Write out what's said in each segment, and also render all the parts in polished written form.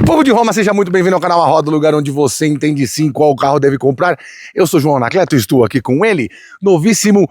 Povo de Roma, seja muito bem-vindo ao canal A Roda, o lugar onde você entende sim qual carro deve comprar. Eu sou João Anacleto e estou aqui com ele, novíssimo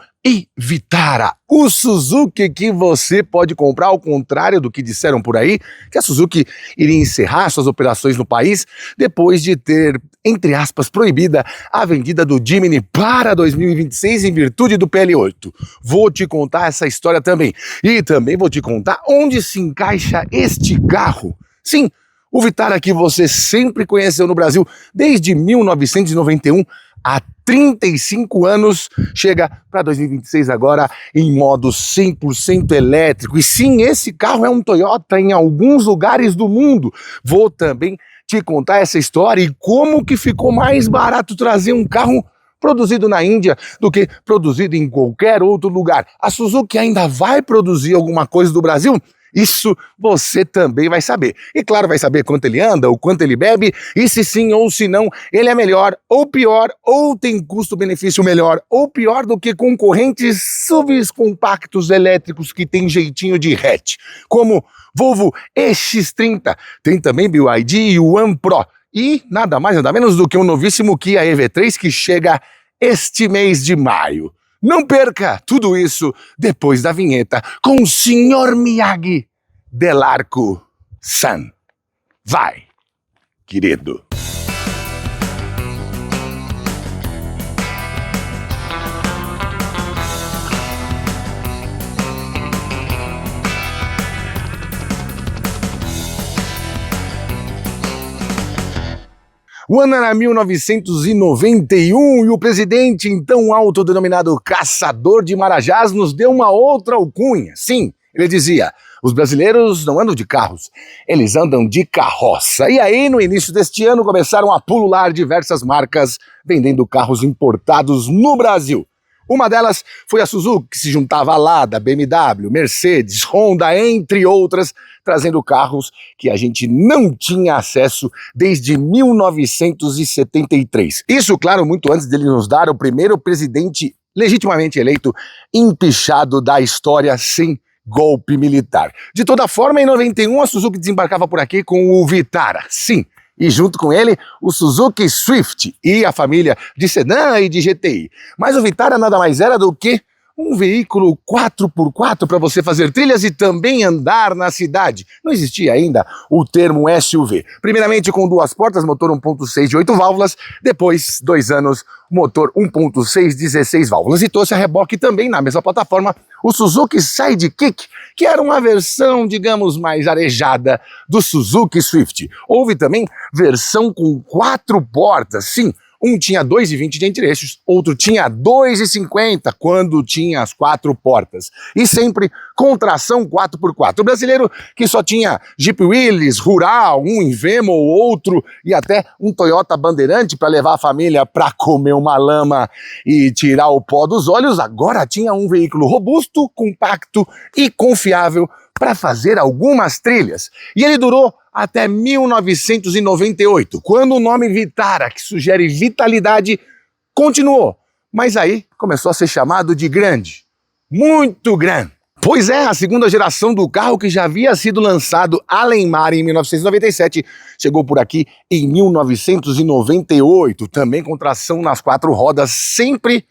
Vitara, o Suzuki que você pode comprar, ao contrário do que disseram por aí, que a Suzuki iria encerrar suas operações no país depois de ter, entre aspas, proibida a vendida do Jimny para 2026 em virtude do PL8. Vou te contar essa história também. E também vou te contar onde se encaixa este carro. Sim, o Vitara que você sempre conheceu no Brasil desde 1991, há 35 anos, chega para 2026 agora em modo 100% elétrico. E sim, esse carro é um Toyota em alguns lugares do mundo. Vou também te contar essa história e como que ficou mais barato trazer um carro produzido na Índia do que produzido em qualquer outro lugar. A Suzuki ainda vai produzir alguma coisa do Brasil? Isso você também vai saber. E claro, vai saber quanto ele anda, o quanto ele bebe, e se sim ou se não, ele é melhor ou pior, ou tem custo-benefício melhor ou pior do que concorrentes SUVs compactos elétricos que tem jeitinho de hatch, como Volvo EX30, tem também BYD e o One Pro, e nada mais nada menos do que um novíssimo Kia EV3 que chega este mês de maio. Não perca tudo isso depois da vinheta com o Sr. Miyagi Dell'Arco-san. Vai, querido. O ano era 1991 e o presidente, então autodenominado Caçador de Marajás, nos deu uma outra alcunha. Sim, ele dizia, os brasileiros não andam de carros, eles andam de carroça. E aí, no início deste ano, começaram a pulular diversas marcas vendendo carros importados no Brasil. Uma delas foi a Suzuki, que se juntava a Lada, BMW, Mercedes, Honda, entre outras, trazendo carros que a gente não tinha acesso desde 1973. Isso, claro, muito antes dele nos dar o primeiro presidente legitimamente eleito empichado da história sem golpe militar. De toda forma, em 91, a Suzuki desembarcava por aqui com o Vitara, sim, e junto com ele, o Suzuki Swift e a família de sedã e de GTI. Mas o Vitara nada mais era do que um veículo 4x4 para você fazer trilhas e também andar na cidade. Não existia ainda o termo SUV. Primeiramente com duas portas, motor 1.6 de 8 válvulas, depois, 2 anos, motor 1.6 16 válvulas. E trouxe a reboque também na mesma plataforma, o Suzuki Sidekick, que era uma versão, digamos, mais arejada do Suzuki Swift. Houve também versão com 4 portas, sim. Um tinha 2,20 de entre-eixos, outro tinha 2,50 quando tinha as 4 portas. E sempre com tração 4x4. O brasileiro que só tinha Jeep Willys, Rural, um Invemo ou outro, e até um Toyota Bandeirante para levar a família para comer uma lama e tirar o pó dos olhos, agora tinha um veículo robusto, compacto e confiável para fazer algumas trilhas. E ele durou até 1998, quando o nome Vitara, que sugere vitalidade, continuou. Mas aí começou a ser chamado de grande, muito grande. Pois é, a segunda geração do carro que já havia sido lançado além mar em 1997, chegou por aqui em 1998, também com tração nas 4 rodas, sempre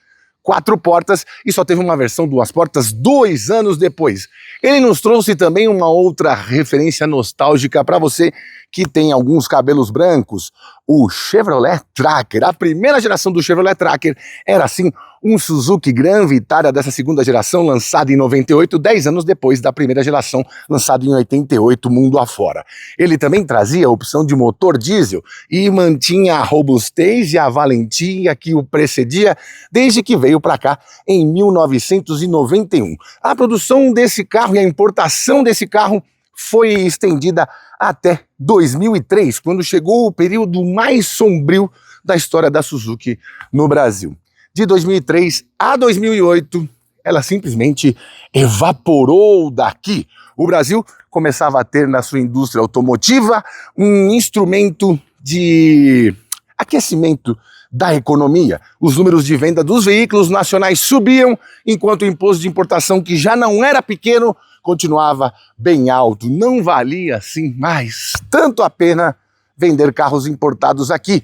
4 portas, e só teve uma versão 2 portas 2 anos depois. Ele nos trouxe também uma outra referência nostálgica para você que tem alguns cabelos brancos, o Chevrolet Tracker. A primeira geração do Chevrolet Tracker era assim um Suzuki Gran Vitara dessa segunda geração, lançado em 98, 10 anos depois da primeira geração, lançado em 88, mundo afora. Ele também trazia a opção de motor diesel e mantinha a robustez e a valentia que o precedia desde que veio para cá em 1991. A produção desse carro e a importação desse carro foi estendida até 2003, quando chegou o período mais sombrio da história da Suzuki no Brasil. De 2003 a 2008, ela simplesmente evaporou daqui. O Brasil começava a ter na sua indústria automotiva um instrumento de aquecimento da economia. Os números de venda dos veículos nacionais subiam, enquanto o imposto de importação, que já não era pequeno, continuava bem alto. Não valia assim mais tanto a pena vender carros importados aqui.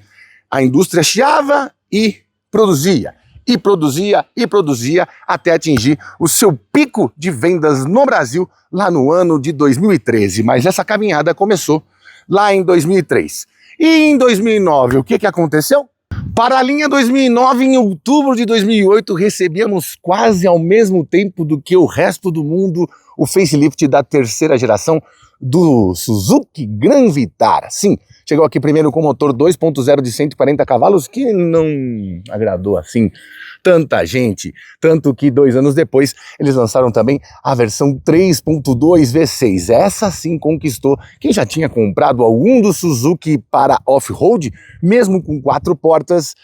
A indústria chiava e produzia. E produzia, e produzia, até atingir o seu pico de vendas no Brasil lá no ano de 2013. Mas essa caminhada começou lá em 2003. E em 2009, o que aconteceu? Para a linha 2009, em outubro de 2008, recebíamos quase ao mesmo tempo do que o resto do mundo o facelift da terceira geração do Suzuki Gran Vitara. Sim, chegou aqui primeiro com motor 2.0 de 140 cavalos, que não agradou assim tanta gente, tanto que 2 anos depois eles lançaram também a versão 3.2 V6. Essa sim conquistou quem já tinha comprado algum do Suzuki para off-road, mesmo com 4 portas,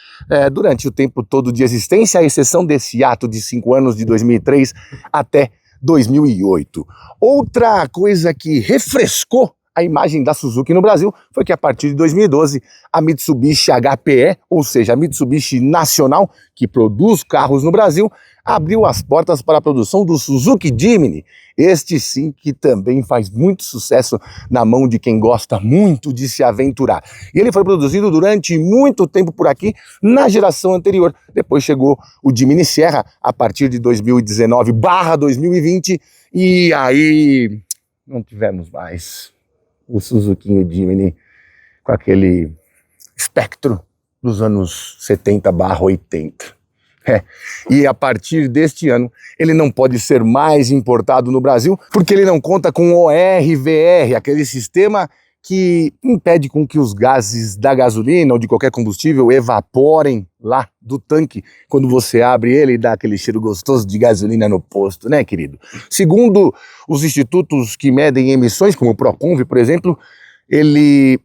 durante o tempo todo de existência, à exceção desse ato de 5 anos de 2003 até 2008. Outra coisa que refrescou a imagem da Suzuki no Brasil foi que a partir de 2012 a Mitsubishi HPE, ou seja, a Mitsubishi Nacional, que produz carros no Brasil, abriu as portas para a produção do Suzuki Jimny. Este sim que também faz muito sucesso na mão de quem gosta muito de se aventurar. E ele foi produzido durante muito tempo por aqui, na geração anterior. Depois chegou o Jimny Sierra a partir de 2019/2020 e aí não tivemos mais o Suzuki Jimny com aquele espectro dos anos 70/80. E a partir deste ano ele não pode ser mais importado no Brasil porque ele não conta com ORVR, aquele sistema que impede com que os gases da gasolina ou de qualquer combustível evaporem lá do tanque quando você abre ele e dá aquele cheiro gostoso de gasolina no posto, né, querido? Segundo os institutos que medem emissões, como o Proconv, por exemplo, ele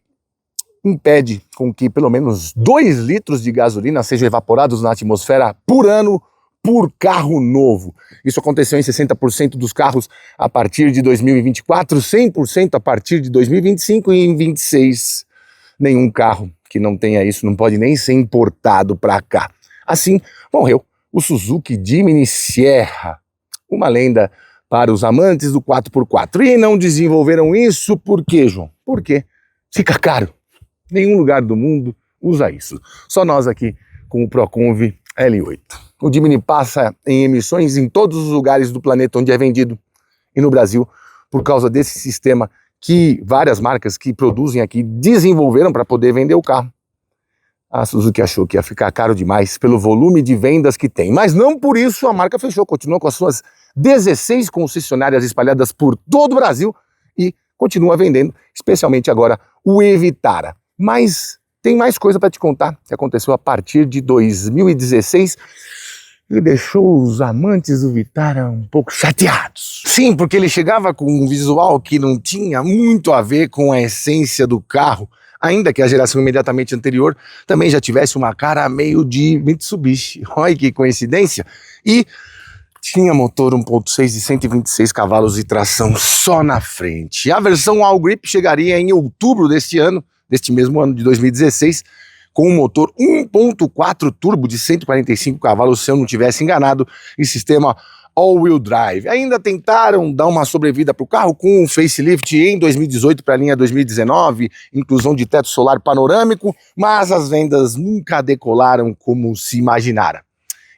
impede com que pelo menos 2 litros de gasolina sejam evaporados na atmosfera por ano por carro novo. Isso aconteceu em 60% dos carros a partir de 2024, 100% a partir de 2025 e em 26 nenhum carro que não tenha isso não pode nem ser importado para cá. Assim morreu o Suzuki Jimny Sierra, uma lenda para os amantes do 4x4. E não desenvolveram isso por quê, João? Porque fica caro. Nenhum lugar do mundo usa isso. Só nós aqui com o Proconv L8. O Jimny passa em emissões em todos os lugares do planeta onde é vendido. E no Brasil, por causa desse sistema que várias marcas que produzem aqui desenvolveram para poder vender o carro, a Suzuki achou que ia ficar caro demais pelo volume de vendas que tem. Mas não por isso a marca fechou. Continua com as suas 16 concessionárias espalhadas por todo o Brasil e continua vendendo, especialmente agora, o e-Vitara. Mas tem mais coisa para te contar que aconteceu a partir de 2016 e deixou os amantes do Vitara um pouco chateados. Sim, porque ele chegava com um visual que não tinha muito a ver com a essência do carro, ainda que a geração imediatamente anterior também já tivesse uma cara meio de Mitsubishi. Olha que coincidência! E tinha motor 1.6 de 126 cavalos e tração só na frente. A versão All Grip chegaria em outubro deste mesmo ano de 2016, com um motor 1.4 turbo de 145 cavalos, se eu não tivesse enganado, e sistema all-wheel drive. Ainda tentaram dar uma sobrevida para o carro com um facelift em 2018 para a linha 2019, inclusão de teto solar panorâmico, mas as vendas nunca decolaram como se imaginara.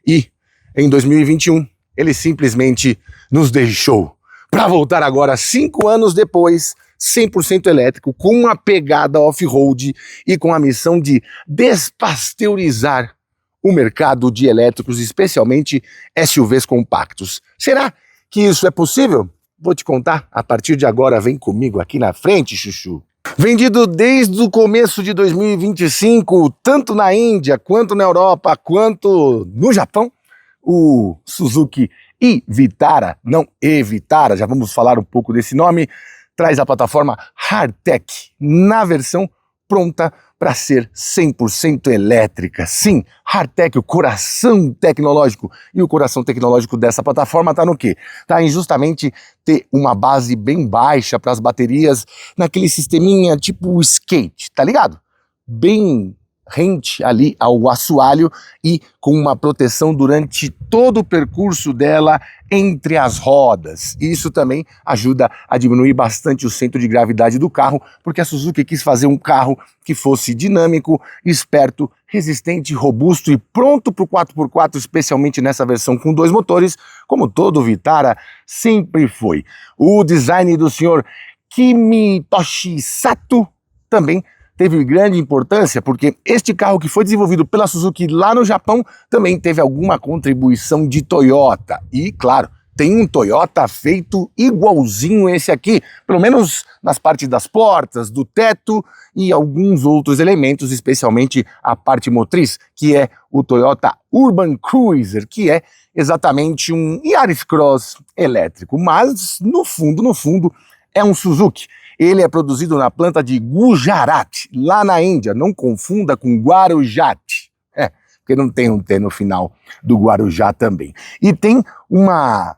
E em 2021, ele simplesmente nos deixou, para voltar agora 5 anos depois, 100% elétrico, com uma pegada off-road e com a missão de despasteurizar o mercado de elétricos, especialmente SUVs compactos. Será que isso é possível? Vou te contar a partir de agora. Vem comigo aqui na frente, chuchu. Vendido desde o começo de 2025, tanto na Índia, quanto na Europa, quanto no Japão, o Suzuki e-Vitara, não e-Vitara, já vamos falar um pouco desse nome, traz a plataforma Hardtech na versão pronta para ser 100% elétrica. Sim, Hardtech, o coração tecnológico. E o coração tecnológico dessa plataforma está no quê? Está em justamente ter uma base bem baixa para as baterias, naquele sisteminha tipo skate, tá ligado? Bem rente ali ao assoalho e com uma proteção durante todo o percurso dela entre as rodas. Isso também ajuda a diminuir bastante o centro de gravidade do carro, porque a Suzuki quis fazer um carro que fosse dinâmico, esperto, resistente, robusto e pronto para o 4x4, especialmente nessa versão com 2 motores, como todo Vitara sempre foi. O design do senhor Kimitoshi Sato também teve grande importância, porque este carro que foi desenvolvido pela Suzuki lá no Japão também teve alguma contribuição de Toyota. E, claro, tem um Toyota feito igualzinho esse aqui, pelo menos nas partes das portas, do teto e alguns outros elementos, especialmente a parte motriz, que é o Toyota Urban Cruiser, que é exatamente um Yaris Cross elétrico, mas no fundo, é um Suzuki. Ele é produzido na planta de Gujarat, lá na Índia. Não confunda com Guarujat. Porque não tem um T no final do Guarujá também. E tem uma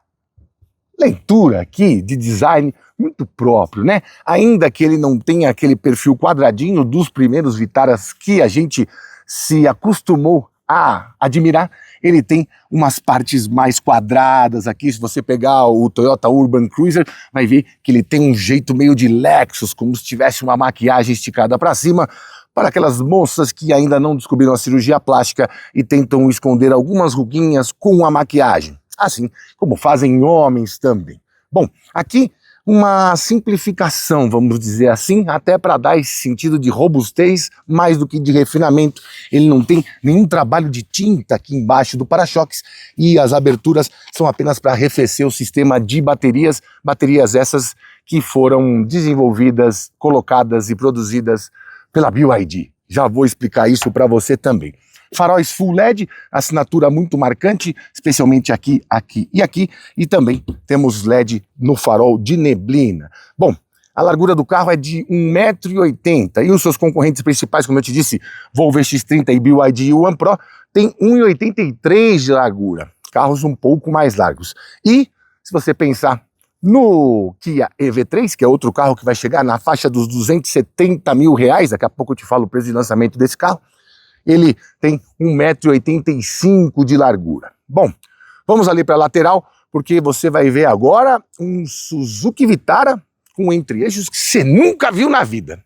leitura aqui de design muito próprio, né? Ainda que ele não tenha aquele perfil quadradinho dos primeiros Vitaras que a gente se acostumou a admirar, ele tem umas partes mais quadradas aqui. Se você pegar o Toyota Urban Cruiser, vai ver que ele tem um jeito meio de Lexus, como se tivesse uma maquiagem esticada para cima, para aquelas moças que ainda não descobriram a cirurgia plástica e tentam esconder algumas ruguinhas com a maquiagem, assim como fazem homens também. Bom, aqui uma simplificação, vamos dizer assim, até para dar esse sentido de robustez, mais do que de refinamento. Ele não tem nenhum trabalho de tinta aqui embaixo do para-choques e as aberturas são apenas para arrefecer o sistema de baterias, baterias essas que foram desenvolvidas, colocadas e produzidas pela BYD. Já vou explicar isso para você também. Faróis Full LED, assinatura muito marcante, especialmente aqui, aqui e aqui, e também temos LED no farol de neblina. Bom, a largura do carro é de 1,80 m e os seus concorrentes principais, como eu te disse, Volvo X30 e BYD One Pro, tem 1,83 m de largura, carros um pouco mais largos. E, se você pensar no Kia EV3, que é outro carro que vai chegar na faixa dos R$270 mil, daqui a pouco eu te falo o preço de lançamento desse carro, ele tem 1,85 m de largura. Bom, vamos ali para a lateral, porque você vai ver agora um Suzuki Vitara com entre-eixos que você nunca viu na vida.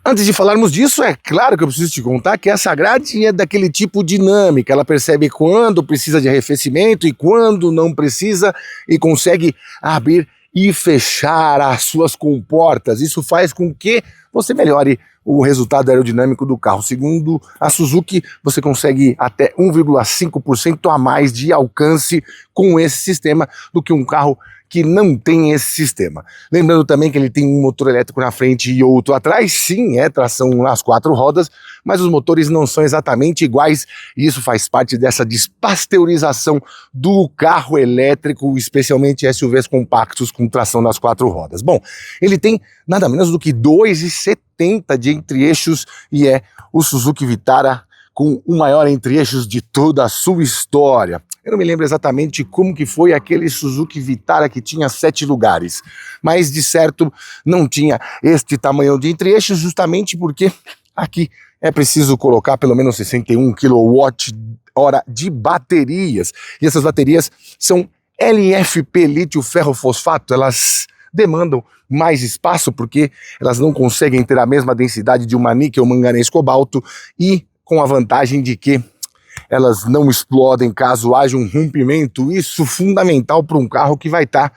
Antes de falarmos disso, é claro que eu preciso te contar que essa grade é daquele tipo dinâmica. Ela percebe quando precisa de arrefecimento e quando não precisa e consegue abrir e fechar as suas comportas. Isso faz com que você melhore o resultado aerodinâmico do carro. Segundo a Suzuki, você consegue até 1,5% a mais de alcance com esse sistema do que um carro que não tem esse sistema. Lembrando também que ele tem um motor elétrico na frente e outro atrás. Sim, é tração nas 4 rodas, mas os motores não são exatamente iguais e isso faz parte dessa despasteurização do carro elétrico, especialmente SUVs compactos com tração nas 4 rodas. Bom, ele tem nada menos do que 2,70 de entre-eixos e é o Suzuki Vitara com o maior entre-eixos de toda a sua história. Eu não me lembro exatamente como que foi aquele Suzuki Vitara que tinha 7 lugares, mas de certo não tinha este tamanho de entre-eixos, justamente porque aqui é preciso colocar pelo menos 61 kWh de baterias, e essas baterias são LFP, lítio ferro fosfato. Elas demandam mais espaço porque elas não conseguem ter a mesma densidade de uma níquel manganês cobalto e com a vantagem de que elas não explodem caso haja um rompimento. Isso fundamental para um carro que vai estar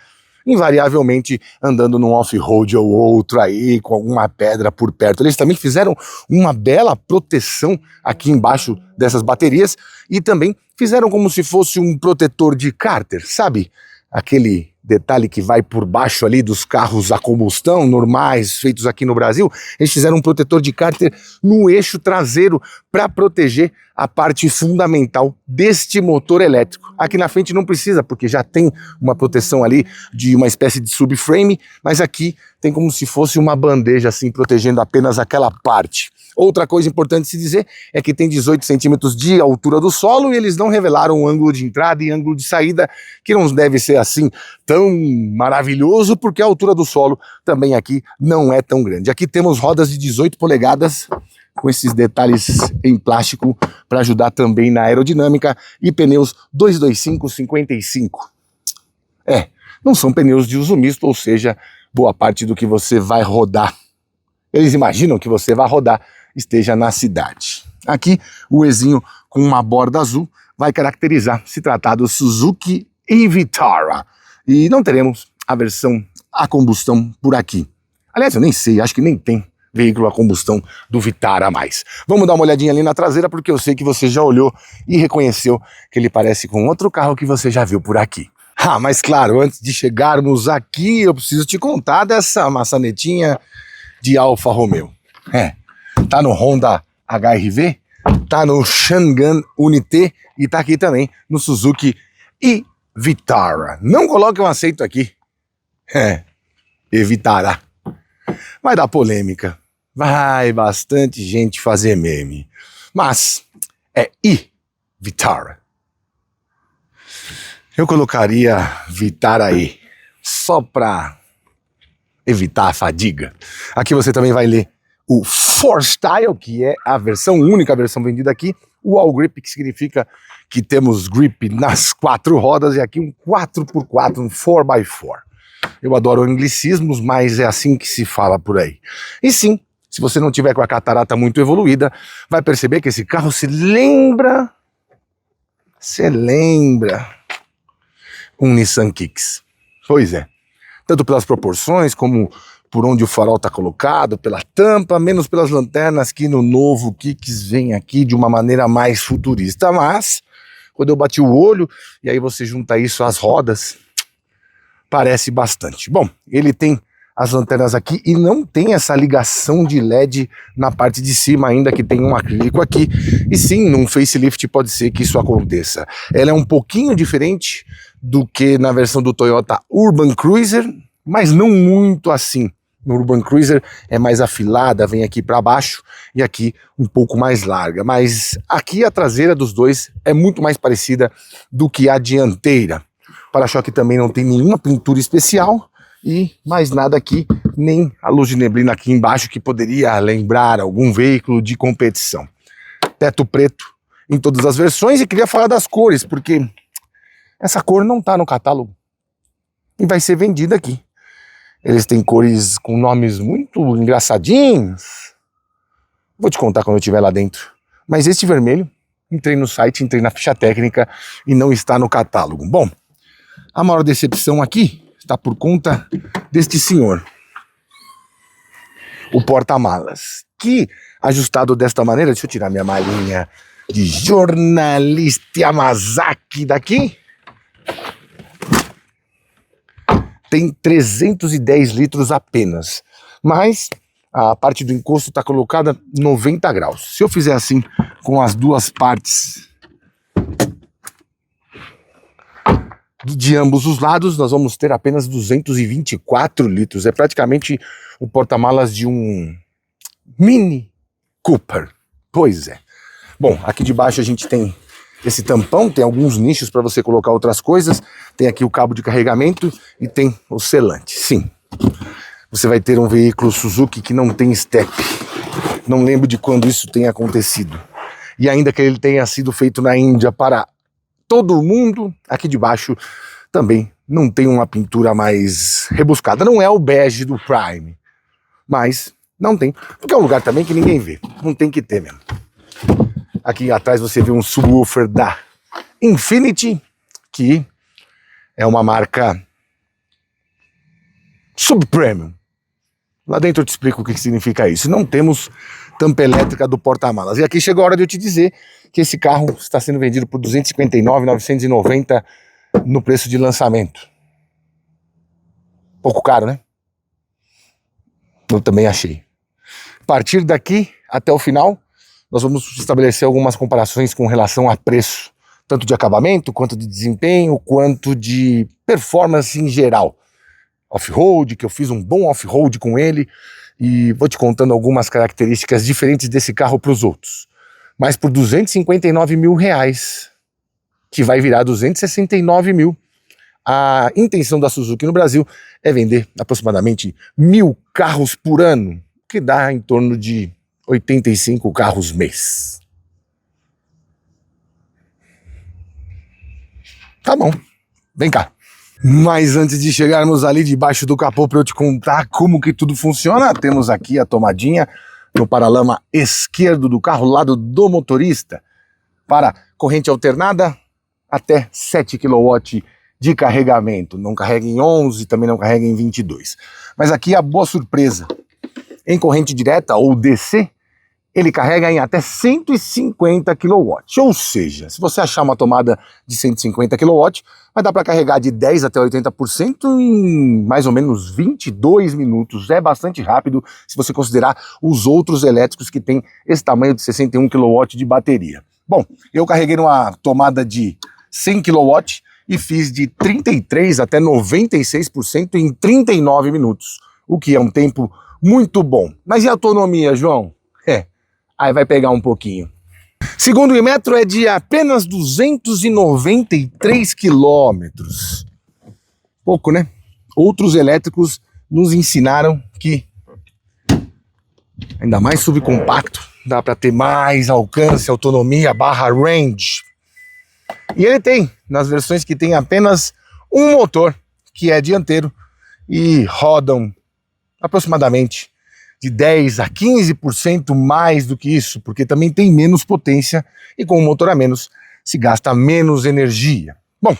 invariavelmente andando num off-road ou outro aí com alguma pedra por perto. Eles também fizeram uma bela proteção aqui embaixo dessas baterias e também fizeram como se fosse um protetor de cárter, sabe? Aquele detalhe que vai por baixo ali dos carros a combustão normais feitos aqui no Brasil. Eles fizeram um protetor de cárter no eixo traseiro para proteger a parte fundamental deste motor elétrico. Aqui na frente não precisa, porque já tem uma proteção ali de uma espécie de subframe, mas aqui tem como se fosse uma bandeja assim, protegendo apenas aquela parte. Outra coisa importante se dizer é que tem 18 centímetros de altura do solo e eles não revelaram o ângulo de entrada e ângulo de saída, que não deve ser assim tão maravilhoso, porque a altura do solo também aqui não é tão grande. Aqui temos rodas de 18 polegadas com esses detalhes em plástico para ajudar também na aerodinâmica, e pneus 225/55. Não são pneus de uso misto, ou seja, boa parte do que você vai rodar, eles imaginam que você vai rodar, esteja na cidade. Aqui o Ezinho com uma borda azul vai caracterizar se tratar do Suzuki e-Vitara, e não teremos a versão a combustão por aqui. Aliás, eu nem sei, acho que nem tem veículo a combustão do Vitara mais. Vamos dar uma olhadinha ali na traseira, porque eu sei que você já olhou e reconheceu que ele parece com outro carro que você já viu por aqui. Mas claro, antes de chegarmos aqui, eu preciso te contar dessa maçanetinha de Alfa Romeo. Tá no Honda HR-V, tá no Changan Unité e tá aqui também no Suzuki e-Vitara. Não coloque um aceito aqui. E-Vitara. Vai dar polêmica. Vai bastante gente fazer meme. Mas é e-Vitara. Eu colocaria Vitara E, só para evitar a fadiga. Aqui você também vai ler o 4Style, que é a versão única, a versão vendida aqui. O All Grip, que significa que temos grip nas 4 rodas, e aqui um 4x4, um 4x4. Eu adoro anglicismos, mas é assim que se fala por aí. E sim, se você não tiver com a catarata muito evoluída, vai perceber que esse carro se lembra um Nissan Kicks. Pois é. Tanto pelas proporções, como por onde o farol está colocado, pela tampa, menos pelas lanternas, que no novo Kicks vem aqui de uma maneira mais futurista. Mas, quando eu bati o olho, e aí você junta isso às rodas, parece bastante. Bom, ele tem as lanternas aqui e não tem essa ligação de LED na parte de cima, ainda que tem um acrílico aqui. E sim, num facelift pode ser que isso aconteça. Ela é um pouquinho diferente do que na versão do Toyota Urban Cruiser, mas não muito assim. No Urban Cruiser é mais afilada, vem aqui para baixo, e aqui um pouco mais larga. Mas aqui a traseira dos dois é muito mais parecida do que a dianteira. O para-choque também não tem nenhuma pintura especial, e mais nada aqui, nem a luz de neblina aqui embaixo, que poderia lembrar algum veículo de competição. Teto preto em todas as versões, e queria falar das cores, porque essa cor não está no catálogo e vai ser vendida aqui. Eles têm cores com nomes muito engraçadinhos. Vou te contar quando eu estiver lá dentro. Mas este vermelho, entrei no site, entrei na ficha técnica e não está no catálogo. Bom, a maior decepção aqui está por conta deste senhor. O porta-malas, que ajustado desta maneira, deixa eu tirar minha malinha de jornalista Yamazaki daqui, tem 310 litros apenas, mas a parte do encosto está colocada 90 graus. Se eu fizer assim com as duas partes de ambos os lados, nós vamos ter apenas 224 litros. É praticamente o porta-malas de um Mini Cooper. Pois é. Bom, aqui de baixo a gente tem esse tampão, tem alguns nichos para você colocar outras coisas. Tem aqui o cabo de carregamento e tem o selante. Sim, você vai ter um veículo Suzuki que não tem step. Não lembro de quando isso tenha acontecido. E ainda que ele tenha sido feito na Índia para todo mundo, aqui de baixo também não tem uma pintura mais rebuscada. Não é o bege do Prime, mas não tem, porque é um lugar também que ninguém vê. Não tem que ter mesmo. Aqui atrás você vê um subwoofer da Infiniti, que é uma marca subpremium. Lá dentro eu te explico o que significa isso. Não temos tampa elétrica do porta-malas. E aqui chegou a hora de eu te dizer que esse carro está sendo vendido por R$ 259.990 no preço de lançamento. Pouco caro, né? Eu também achei. A partir daqui até o final, nós vamos estabelecer algumas comparações com relação a preço, tanto de acabamento, quanto de desempenho, quanto de performance em geral. Off-road, que eu fiz um bom off-road com ele, e vou te contando algumas características diferentes desse carro para os outros. Mas por R$259 mil, que vai virar 269 mil, a intenção da Suzuki no Brasil é vender aproximadamente 1.000 carros por ano, que dá em torno de 85 carros mês. Tá bom, vem cá. Mas antes de chegarmos ali debaixo do capô para eu te contar como que tudo funciona, temos aqui a tomadinha no paralama esquerdo do carro, lado do motorista, para corrente alternada até 7 kW de carregamento. Não carrega em 11, também não carrega em 22. Mas aqui a boa surpresa. Em corrente direta ou DC, ele carrega em até 150 kW. Ou seja, se você achar uma tomada de 150 kW, vai dar para carregar de 10 até 80% em mais ou menos 22 minutos. É bastante rápido se você considerar os outros elétricos que têm esse tamanho de 61 kW de bateria. Bom, eu carreguei numa tomada de 100 kW e fiz de 33 até 96% em 39 minutos, o que é um tempo muito bom. Mas e a autonomia, João? Aí vai pegar um pouquinho. Segundo o Inmetro, é de apenas 293 quilômetros. Pouco, né? Outros elétricos nos ensinaram que, ainda mais subcompacto, dá para ter mais alcance, autonomia, barra range. E ele tem, nas versões que tem apenas um motor, que é dianteiro, e rodam aproximadamente de 10 a 15% mais do que isso, porque também tem menos potência e com um motor a menos se gasta menos energia. Bom,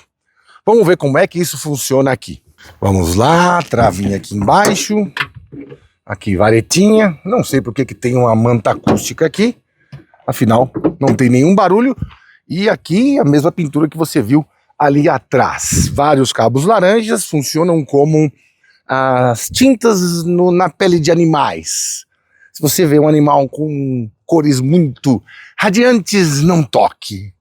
vamos ver como é que isso funciona aqui. Vamos lá, travinha aqui embaixo, aqui varetinha, não sei porque que tem uma manta acústica aqui, afinal não tem nenhum barulho, e aqui a mesma pintura que você viu ali atrás. Vários cabos laranjas funcionam como as tintas na pele de animais. Se você vê um animal com cores muito radiantes, não toque.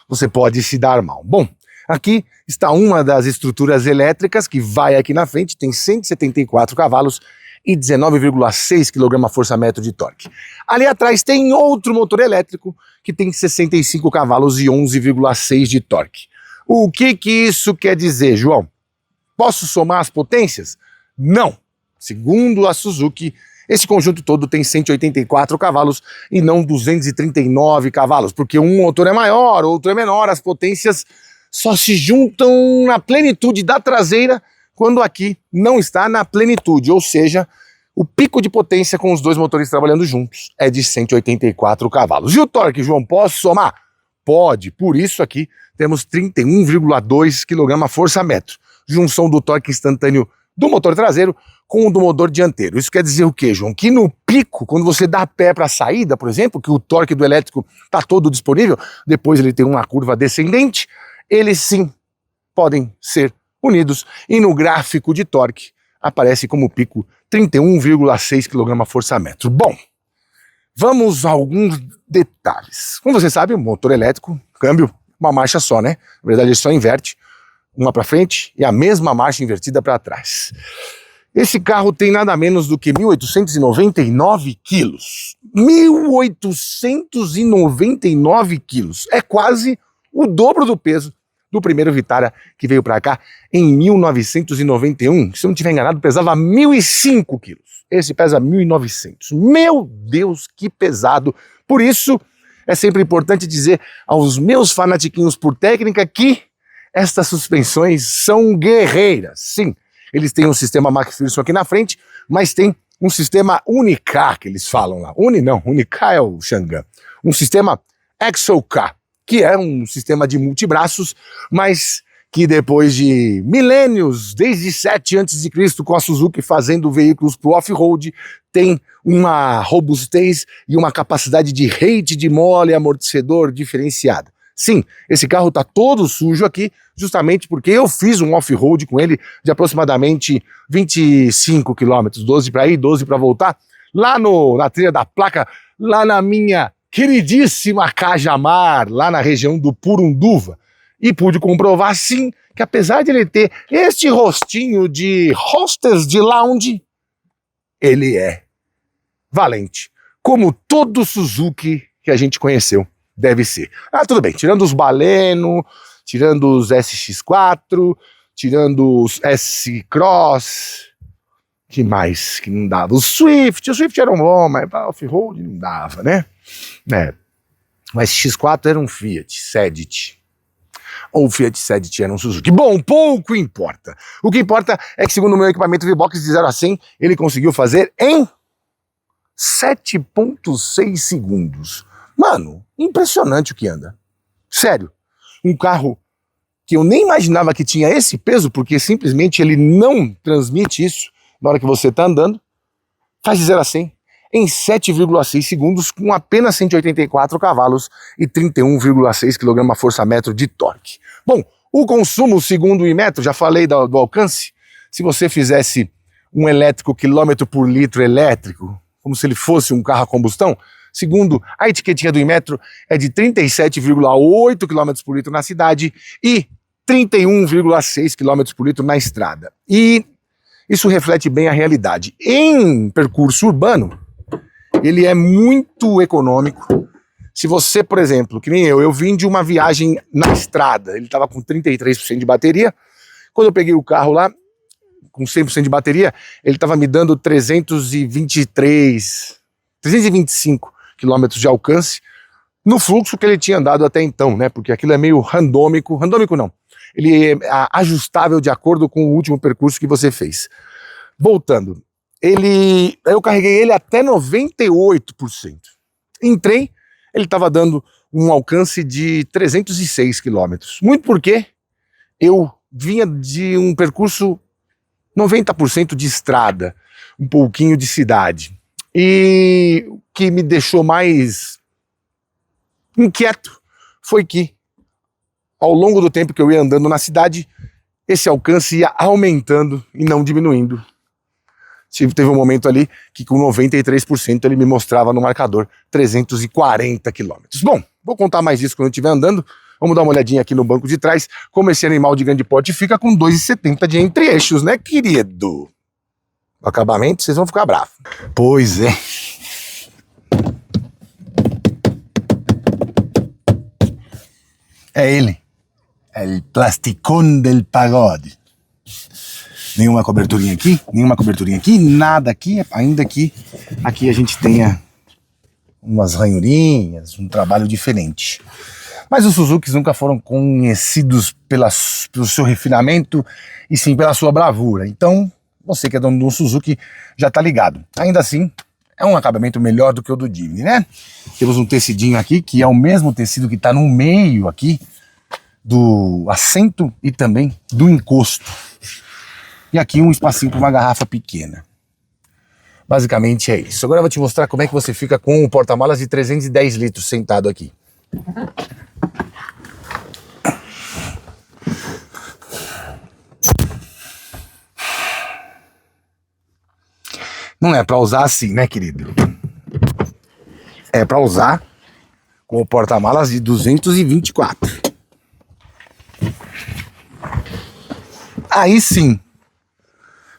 Você pode se dar mal. Bom, aqui está uma das estruturas elétricas que vai aqui na frente, tem 174 cavalos e 19,6 kgfm de torque. Ali atrás tem outro motor elétrico que tem 65 cavalos e 11,6 de torque. O que isso quer dizer, João? Posso somar as potências? Não. Segundo a Suzuki, esse conjunto todo tem 184 cavalos e não 239 cavalos, porque um motor é maior, outro é menor, as potências só se juntam na plenitude da traseira quando aqui não está na plenitude, ou seja, o pico de potência com os dois motores trabalhando juntos é de 184 cavalos. E o torque, João, posso somar? Pode, por isso aqui temos 31,2 kgfm. Junção do torque instantâneo do motor traseiro com o do motor dianteiro. Isso quer dizer o quê, João? Que no pico, quando você dá pé para a saída, por exemplo, que o torque do elétrico está todo disponível, depois ele tem uma curva descendente, eles sim podem ser unidos e no gráfico de torque aparece como pico 31,6 kgfm. Bom, vamos a alguns detalhes. Como você sabe, o motor elétrico, câmbio, uma marcha só, né? Na verdade ele só inverte uma para frente e a mesma marcha invertida para trás. Esse carro tem nada menos do que 1.899 quilos. 1.899 quilos. É quase o dobro do peso do primeiro Vitara que veio para cá em 1991. Se eu não estiver enganado, pesava 1.005 quilos. Esse pesa 1.900. Meu Deus, que pesado. Por isso, é sempre importante dizer aos meus fanatiquinhos por técnica que estas suspensões são guerreiras. Sim, eles têm um sistema McPherson aqui na frente, mas tem um sistema Unica, que eles falam lá. Unica é o Xangã. Um sistema ExoK, que é um sistema de multibraços, mas que depois de milênios, desde 7 a.C., com a Suzuki fazendo veículos para o off-road, tem uma robustez e uma capacidade de rate de mole amortecedor diferenciada. Sim, esse carro está todo sujo aqui, justamente porque eu fiz um off-road com ele de aproximadamente 25 km, 12 para ir, 12 para voltar, lá na trilha da placa, lá na minha queridíssima Cajamar, lá na região do Purunduva. E pude comprovar, sim, que apesar de ele ter este rostinho de hostess de lounge, ele é valente, como todo Suzuki que a gente conheceu deve ser. Ah, tudo bem, tirando os Baleno, tirando os SX4, tirando os S-Cross, Que mais que não dava? O Swift era um bom, mas o off-road não dava, né? Mas X4 era um Fiat Sedit. Ou o Fiat Sedit era um Suzuki. Bom, pouco importa. O que importa é que, segundo o meu equipamento V-Box de 0 a 100, ele conseguiu fazer em 7,6 segundos. Mano, impressionante o que anda. Sério. Um carro que eu nem imaginava que tinha esse peso, porque simplesmente ele não transmite isso na hora que você está andando, faz de 0 a 100 em 7,6 segundos, com apenas 184 cavalos e 31,6 kgfm de torque. Bom, o consumo segundo o Inmetro, já falei do alcance, se você fizesse um elétrico quilômetro por litro elétrico, como se ele fosse um carro a combustão, segundo a etiquetinha do Inmetro, é de 37,8 km por litro na cidade e 31,6 km por litro na estrada. E isso reflete bem a realidade. Em percurso urbano, ele é muito econômico. Se você, por exemplo, que nem eu vim de uma viagem na estrada, ele estava com 33% de bateria. Quando eu peguei o carro lá, com 100% de bateria, ele estava me dando 325 quilômetros de alcance no fluxo que ele tinha andado até então, né? Porque aquilo é meio randômico. Randômico não. Ele é ajustável de acordo com o último percurso que você fez. Voltando, eu carreguei ele até 98%. Entrei, ele estava dando um alcance de 306 quilômetros. Muito porque eu vinha de um percurso 90% de estrada, um pouquinho de cidade. E o que me deixou mais inquieto foi que, ao longo do tempo que eu ia andando na cidade, esse alcance ia aumentando e não diminuindo. Teve um momento ali que com 93% ele me mostrava no marcador 340 quilômetros. Bom, vou contar mais disso quando eu estiver andando. Vamos dar uma olhadinha aqui no banco de trás, como esse animal de grande porte fica com 2,70 de entre-eixos, né, querido? O acabamento, vocês vão ficar bravos. Pois é. É ele. É o plasticón del pagode. Nenhuma coberturinha aqui, nada aqui, ainda que aqui a gente tenha umas ranhurinhas, um trabalho diferente. Mas os Suzukis nunca foram conhecidos pelo seu refinamento, e sim pela sua bravura. Então, você que é dono de um Suzuki já tá ligado. Ainda assim, é um acabamento melhor do que o do Jimny, né? Temos um tecidinho aqui, que é o mesmo tecido que tá no meio aqui do assento e também do encosto. E aqui um espacinho para uma garrafa pequena. Basicamente é isso. Agora eu vou te mostrar como é que você fica com o porta-malas de 310 litros sentado aqui. Não é para usar assim, né, querido? É para usar com o porta-malas de 224. Aí sim,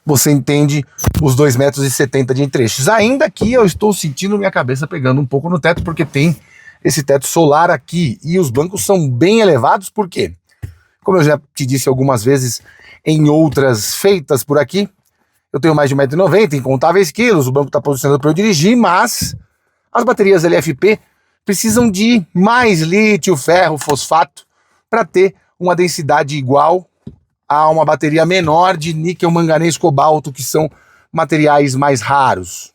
você entende os 2,70 metros de entre-eixos. Ainda que eu estou sentindo minha cabeça pegando um pouco no teto, porque tem esse teto solar aqui. E os bancos são bem elevados, por quê? Como eu já te disse algumas vezes em outras feitas por aqui, eu tenho mais de 1,90 m, incontáveis quilos, o banco está posicionado para eu dirigir, mas as baterias LFP precisam de mais lítio, ferro, fosfato para ter uma densidade igual a uma bateria menor de níquel, manganês, cobalto, que são materiais mais raros,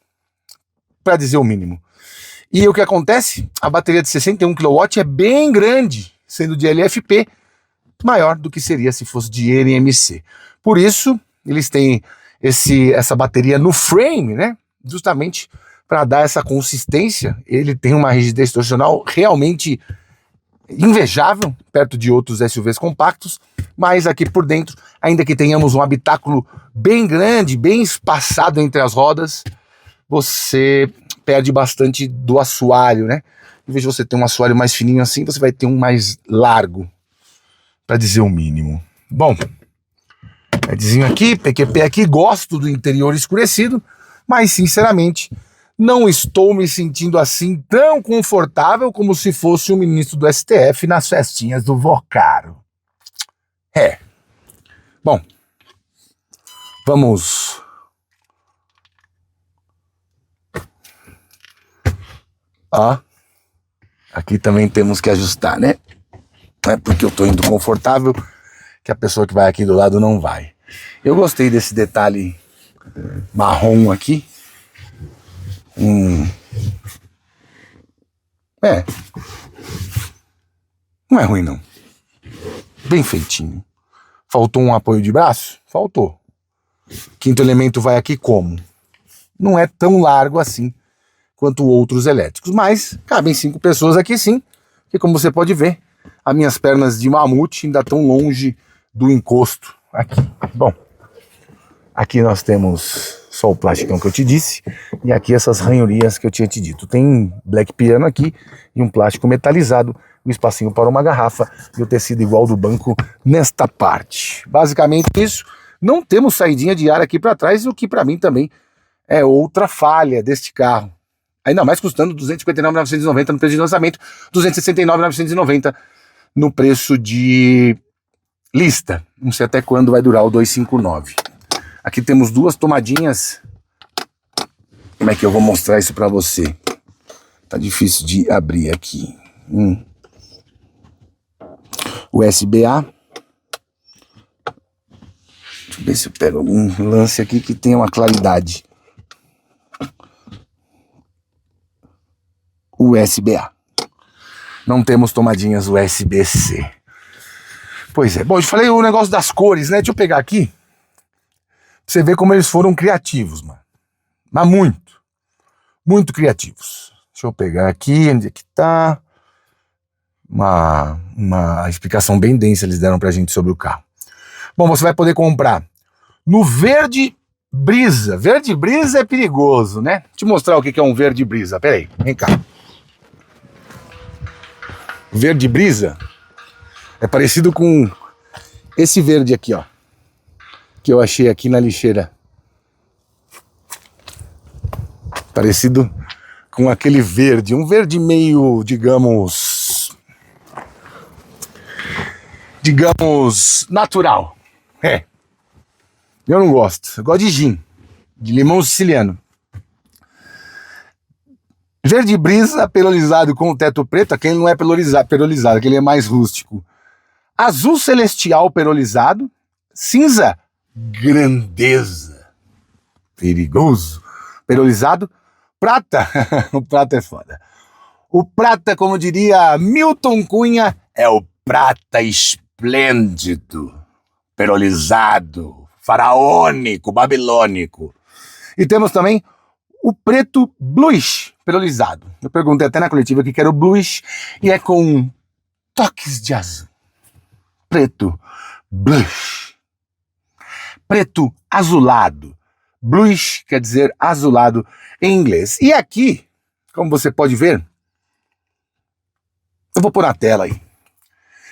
para dizer o mínimo. E o que acontece? A bateria de 61 kW é bem grande, sendo de LFP maior do que seria se fosse de NMC. Por isso, eles têm essa bateria no frame, né? Justamente para dar essa consistência. Ele tem uma rigidez torsional realmente invejável, perto de outros SUVs compactos, mas aqui por dentro, ainda que tenhamos um habitáculo bem grande, bem espaçado entre as rodas, você perde bastante do assoalho, né? Em vez de você ter um assoalho mais fininho assim, você vai ter um mais largo, para dizer o mínimo. Bom, LEDzinho aqui, PQP aqui, gosto do interior escurecido, mas sinceramente não estou me sentindo assim tão confortável como se fosse um ministro do STF nas festinhas do Vocaro. Bom, vamos Ó, aqui também temos que ajustar, né? Não é porque eu tô indo confortável que a pessoa que vai aqui do lado não vai. Eu gostei desse detalhe marrom aqui. Não é ruim não. Bem feitinho. Faltou um apoio de braço? Faltou. Quinto elemento vai aqui como? Não é tão largo assim quanto outros elétricos, mas cabem 5 pessoas aqui sim, que como você pode ver, as minhas pernas de mamute ainda estão longe do encosto aqui. Bom, aqui nós temos só o plasticão que eu te disse, e aqui essas ranhurias que eu tinha te dito. Tem black piano aqui e um plástico metalizado, um espacinho para uma garrafa e o tecido igual do banco nesta parte. Basicamente isso. Não temos saidinha de ar aqui para trás, o que para mim também é outra falha deste carro. Ainda mais custando R$ 259.990 no preço de lançamento, R$ 269.990 no preço de lista. Não sei até quando vai durar o 259. Aqui temos 2 tomadinhas. Como é que eu vou mostrar isso para você? Tá difícil de abrir aqui. USB-A. Deixa eu ver se eu pego algum lance aqui que tenha uma claridade. USB-A. Não temos tomadinhas USB-C. Pois é. Bom, eu falei o negócio das cores, né? Deixa eu pegar aqui. Pra você ver como eles foram criativos, mano. Mas muito. Muito criativos. Deixa eu pegar aqui, onde é que tá? Uma explicação bem densa eles deram pra gente sobre o carro. Bom, você vai poder comprar no verde brisa. Verde brisa é perigoso, né? Deixa eu mostrar o que é um verde brisa. Pera aí, vem cá. Verde brisa é parecido com esse verde aqui, ó, que eu achei aqui na lixeira. Parecido com aquele verde, um verde meio, digamos, natural. Eu não gosto. Eu gosto de gin, de limão siciliano. Verde brisa perolizado com o teto preto, aquele não é perolizado, aquele é mais rústico. Azul celestial perolizado. Cinza grandeza, perigoso, perolizado. Prata, o prata é foda. O prata, como diria Milton Cunha, é o prata esplêndido, perolizado, faraônico, babilônico. E temos também o preto bluish, perolizado. Eu perguntei até na coletiva o que era o bluish, e é com toques de azul. Preto bluish. Preto azulado. Bluish quer dizer azulado em inglês. E aqui, como você pode ver, eu vou pôr na tela aí.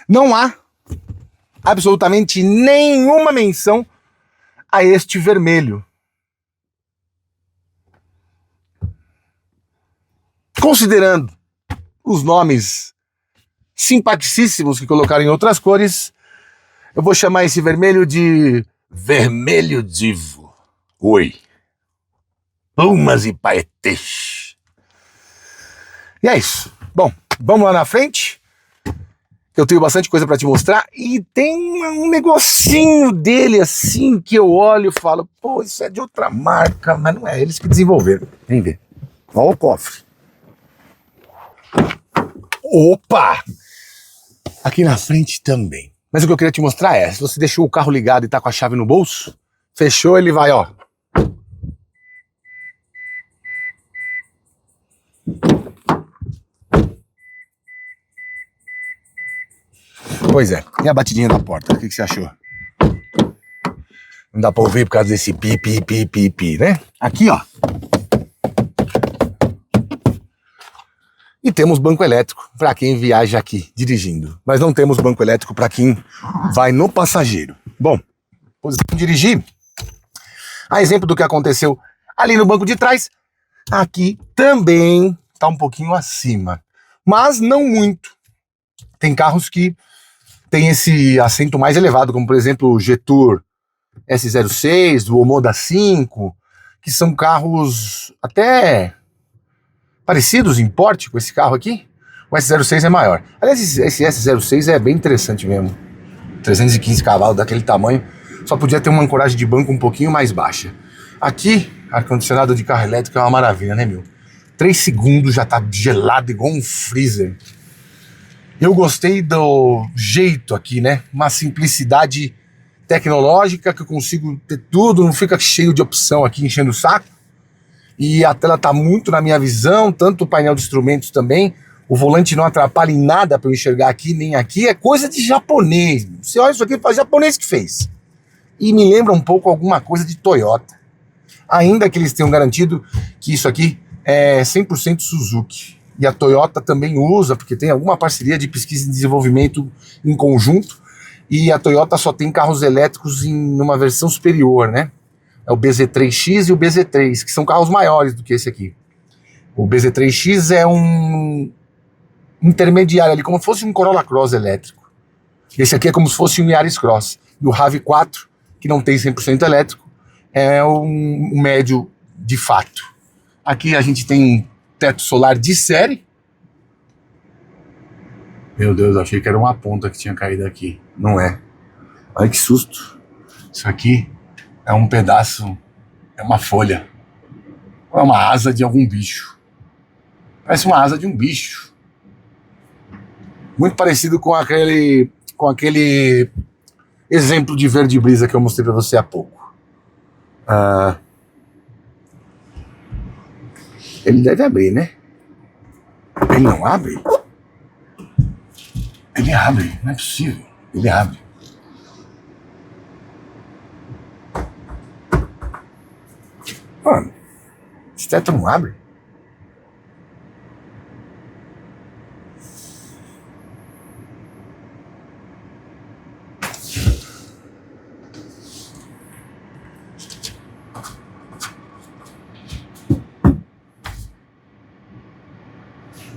Não há absolutamente nenhuma menção a este vermelho. Considerando os nomes simpaticíssimos que colocaram em outras cores, eu vou chamar esse vermelho de vermelho divo. Oi. Pumas e paetês. E é isso. Bom, vamos lá na frente. Eu tenho bastante coisa para te mostrar. E tem um negocinho dele assim que eu olho e falo, pô, isso é de outra marca, mas não é eles que desenvolveram. Vem ver. Olha o cofre. Opa! Aqui na frente também. Mas o que eu queria te mostrar é, se você deixou o carro ligado e tá com a chave no bolso, fechou, ele vai, ó. Pois é, e a batidinha da porta, o que você achou? Não dá pra ouvir por causa desse pi, pi, pi, pi, pi, né? Aqui, ó. E temos banco elétrico para quem viaja aqui dirigindo. Mas não temos banco elétrico para quem vai no passageiro. Bom, posição de dirigir. A exemplo do que aconteceu ali no banco de trás, aqui também está um pouquinho acima. Mas não muito. Tem carros que tem esse assento mais elevado, como por exemplo o Jetour S06, o Omoda 5, que são carros até parecidos em porte com esse carro aqui. O S06 é maior. Aliás, esse S06 é bem interessante mesmo. 315 cavalos daquele tamanho. Só podia ter uma ancoragem de banco um pouquinho mais baixa. Aqui, ar-condicionado de carro elétrico é uma maravilha, né, meu? 3 segundos já tá gelado igual um freezer. Eu gostei do jeito aqui, né? Uma simplicidade tecnológica que eu consigo ter tudo, não fica cheio de opção aqui enchendo o saco. E a tela tá muito na minha visão, tanto o painel de instrumentos também. O volante não atrapalha em nada para eu enxergar aqui nem aqui. É coisa de japonês. Você olha isso aqui, faz japonês que fez. E me lembra um pouco alguma coisa de Toyota. Ainda que eles tenham garantido que isso aqui é 100% Suzuki. E a Toyota também usa, porque tem alguma parceria de pesquisa e desenvolvimento em conjunto. E a Toyota só tem carros elétricos em uma versão superior, né? É o BZ3X e o BZ3, que são carros maiores do que esse aqui. O BZ3X é um intermediário ali, como se fosse um Corolla Cross elétrico. Esse aqui é como se fosse um Yaris Cross. E o RAV4, que não tem 100% elétrico, é um médio de fato. Aqui a gente tem teto solar de série. Meu Deus, achei que era uma ponta que tinha caído aqui. Não é. Olha que susto. Isso aqui é um pedaço, é uma folha. Ou é uma asa de algum bicho. Parece uma asa de um bicho. Muito parecido com aquele exemplo de verde brisa que eu mostrei para você há pouco. Ele deve abrir, né? Ele não abre? Ele abre, não é possível. Ele abre. Mano, esse teto não abre?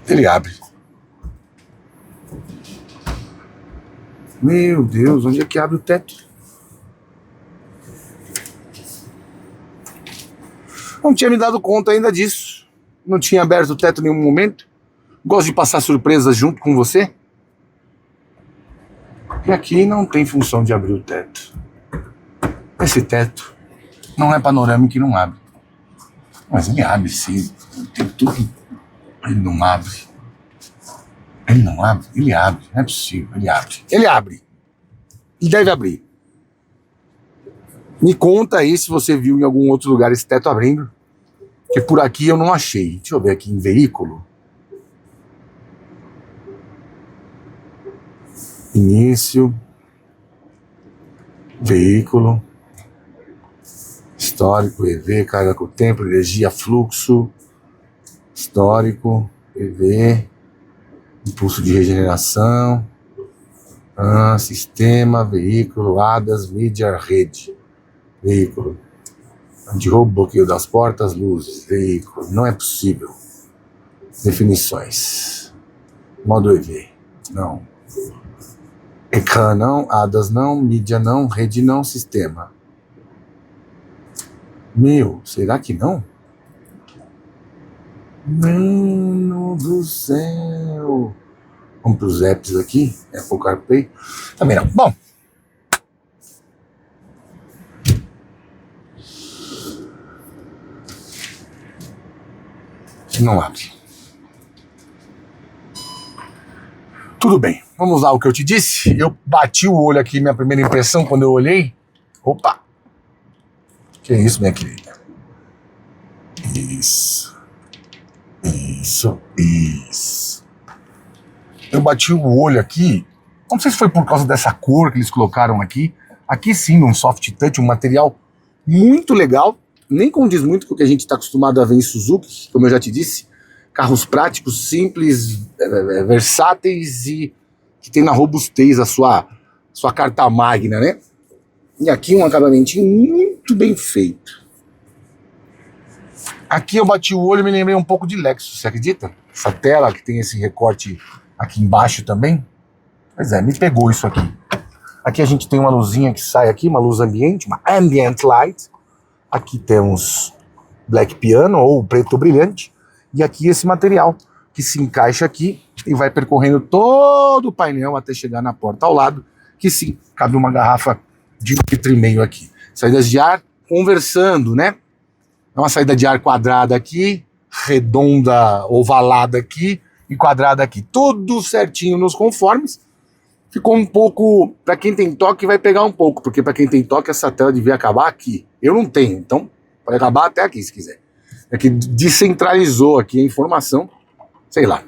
Ele abre. Meu Deus, onde é que abre o teto? Não tinha me dado conta ainda disso. Não tinha aberto o teto em nenhum momento. Gosto de passar surpresas junto com você. E aqui não tem função de abrir o teto. Esse teto não é panorâmico e não abre. Mas ele abre sim. Tem tudo. Ele não abre. Ele não abre? Ele abre. Não é possível. Ele abre. Ele abre. E deve abrir. Me conta aí se você viu em algum outro lugar esse teto abrindo. Que por aqui eu não achei. Deixa eu ver aqui em veículo. Início. Veículo. Histórico, EV, carga com o tempo, energia, fluxo. Histórico, EV. Impulso de regeneração. Sistema, veículo, ADAS, mídia, rede. Veículo. Anti-roubo, bloqueio das portas, luzes, veículo. Não é possível. Definições. Modo EV. Não. Ecrã não, ADAS não, mídia não, rede não, sistema. Meu, será que não? Mano do céu. Vamos para os apps aqui. Apple CarPlay. Também não. Bom. Não abre. Tudo bem. Vamos lá o que eu te disse. Eu bati o olho aqui, minha primeira impressão quando eu olhei. Opa. Que isso, minha querida? Isso. Eu bati o olho aqui, não sei se foi por causa dessa cor que eles colocaram aqui. Aqui sim, um soft touch, um material muito legal. Nem condiz muito com o que a gente está acostumado a ver em Suzuki, como eu já te disse. Carros práticos, simples, versáteis e que tem na robustez a sua carta magna, né? E aqui um acabamentinho muito bem feito. Aqui eu bati o olho e me lembrei um pouco de Lexus, você acredita? Essa tela que tem esse recorte aqui embaixo também. Pois é, me pegou isso aqui. Aqui a gente tem uma luzinha que sai aqui, uma luz ambiente, uma ambient light. Aqui temos black piano ou preto brilhante. E aqui esse material que se encaixa aqui e vai percorrendo todo o painel até chegar na porta ao lado, que sim, cabe uma garrafa de 1,5 litro aqui. Saídas de ar conversando, né? É uma saída de ar quadrada aqui, redonda, ovalada aqui e quadrada aqui. Tudo certinho nos conformes. Ficou um pouco... Para quem tem toque vai pegar um pouco, porque para quem tem toque essa tela devia acabar aqui. Eu não tenho, então pode acabar até aqui se quiser. É que descentralizou aqui a informação, sei lá.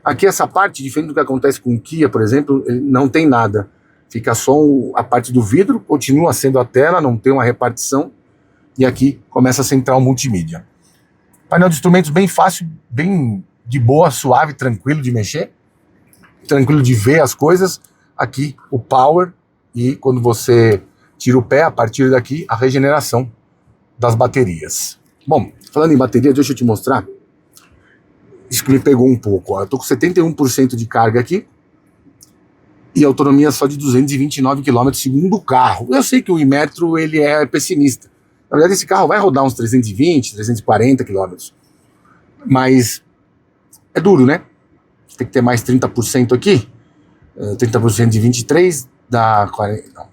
Aqui essa parte, diferente do que acontece com o Kia, por exemplo, não tem nada. Fica só a parte do vidro, continua sendo a tela, não tem uma repartição. E aqui começa a central multimídia. Painel de instrumentos bem fácil, bem de boa, suave, tranquilo de mexer. Tranquilo de ver as coisas. Aqui o power e quando você tira o pé, a partir daqui, a regeneração das baterias. Bom, falando em bateria, deixa eu te mostrar. Isso que me pegou um pouco. Ó. Eu tô com 71% de carga aqui e autonomia só de 229 km segundo o carro. Eu sei que o Inmetro ele é pessimista. Na verdade, esse carro vai rodar uns 320, 340 km. Mas é duro, né? Tem que ter mais 30% aqui. 30% de 23 dá 40. Não,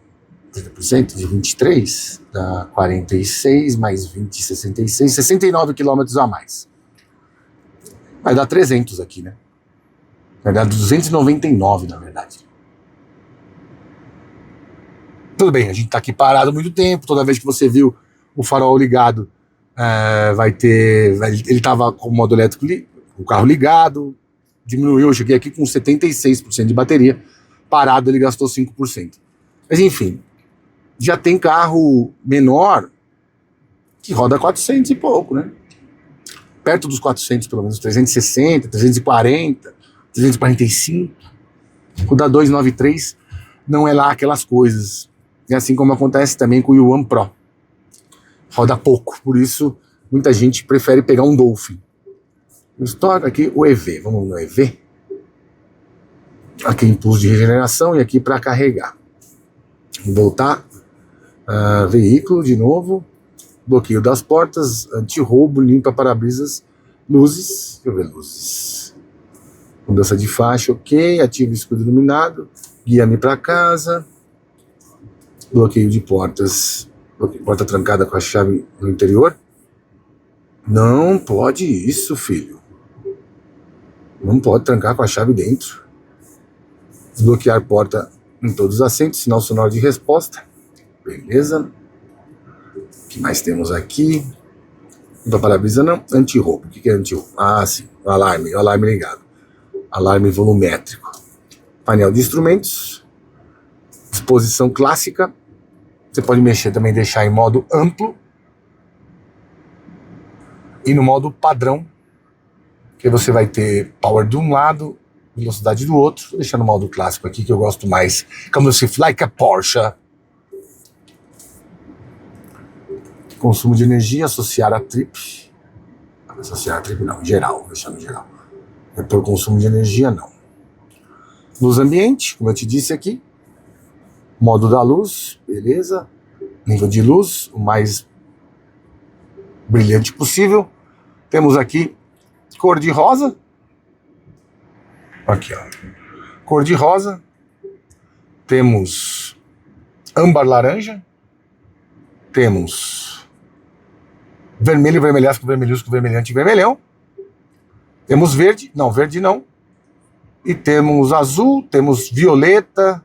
30% de 23 dá 46, mais 20, 66, 69 km a mais. Vai dar 300 aqui, né? Vai dar 299, na verdade. Tudo bem, a gente tá aqui parado há muito tempo. Toda vez que você viu o farol ligado, ele tava com o modo elétrico, o carro ligado, diminuiu, eu cheguei aqui com 76% de bateria, parado ele gastou 5%. Mas enfim, já tem carro menor que roda 400 e pouco, né? Perto dos 400 pelo menos, 360, 340, 345. O da 293 não é lá aquelas coisas. É assim como acontece também com o Yuan Pro. Roda pouco, por isso muita gente prefere pegar um Dolphin. Estou aqui o EV, vamos no EV. Aqui impulso de regeneração e aqui para carregar. Vou voltar, veículo de novo, bloqueio das portas, anti-roubo, limpa para-brisas, luzes, deixa eu ver luzes. Mudança de faixa, ok, ativo escudo iluminado, guia-me para casa, bloqueio de portas, porta trancada com a chave no interior. Não pode isso, filho. Não pode trancar com a chave dentro. Desbloquear porta em todos os assentos, sinal sonoro de resposta. Beleza. O que mais temos aqui? Limpa para-brisa não. Anti-roubo. O que é anti-roubo? Ah, sim. O alarme ligado. Alarme volumétrico. Painel de instrumentos. Disposição clássica. Você pode mexer também, deixar em modo amplo. E no modo padrão, que você vai ter power de um lado, velocidade do outro. Vou deixar no modo clássico aqui, que eu gosto mais. Como se like a Porsche. Consumo de energia, associar a trip. Associar a trip não, em geral, vou deixar no geral. Por consumo de energia, não. Luz ambiente, como eu te disse aqui. Modo da luz, beleza. Nível de luz, o mais brilhante possível. Temos aqui cor de rosa. Aqui, ó. Cor de rosa. Temos âmbar laranja. Temos vermelho, vermelhasco, vermelhusco, vermelhante e vermelhão. Temos verde. Não, verde não. E temos azul, temos violeta,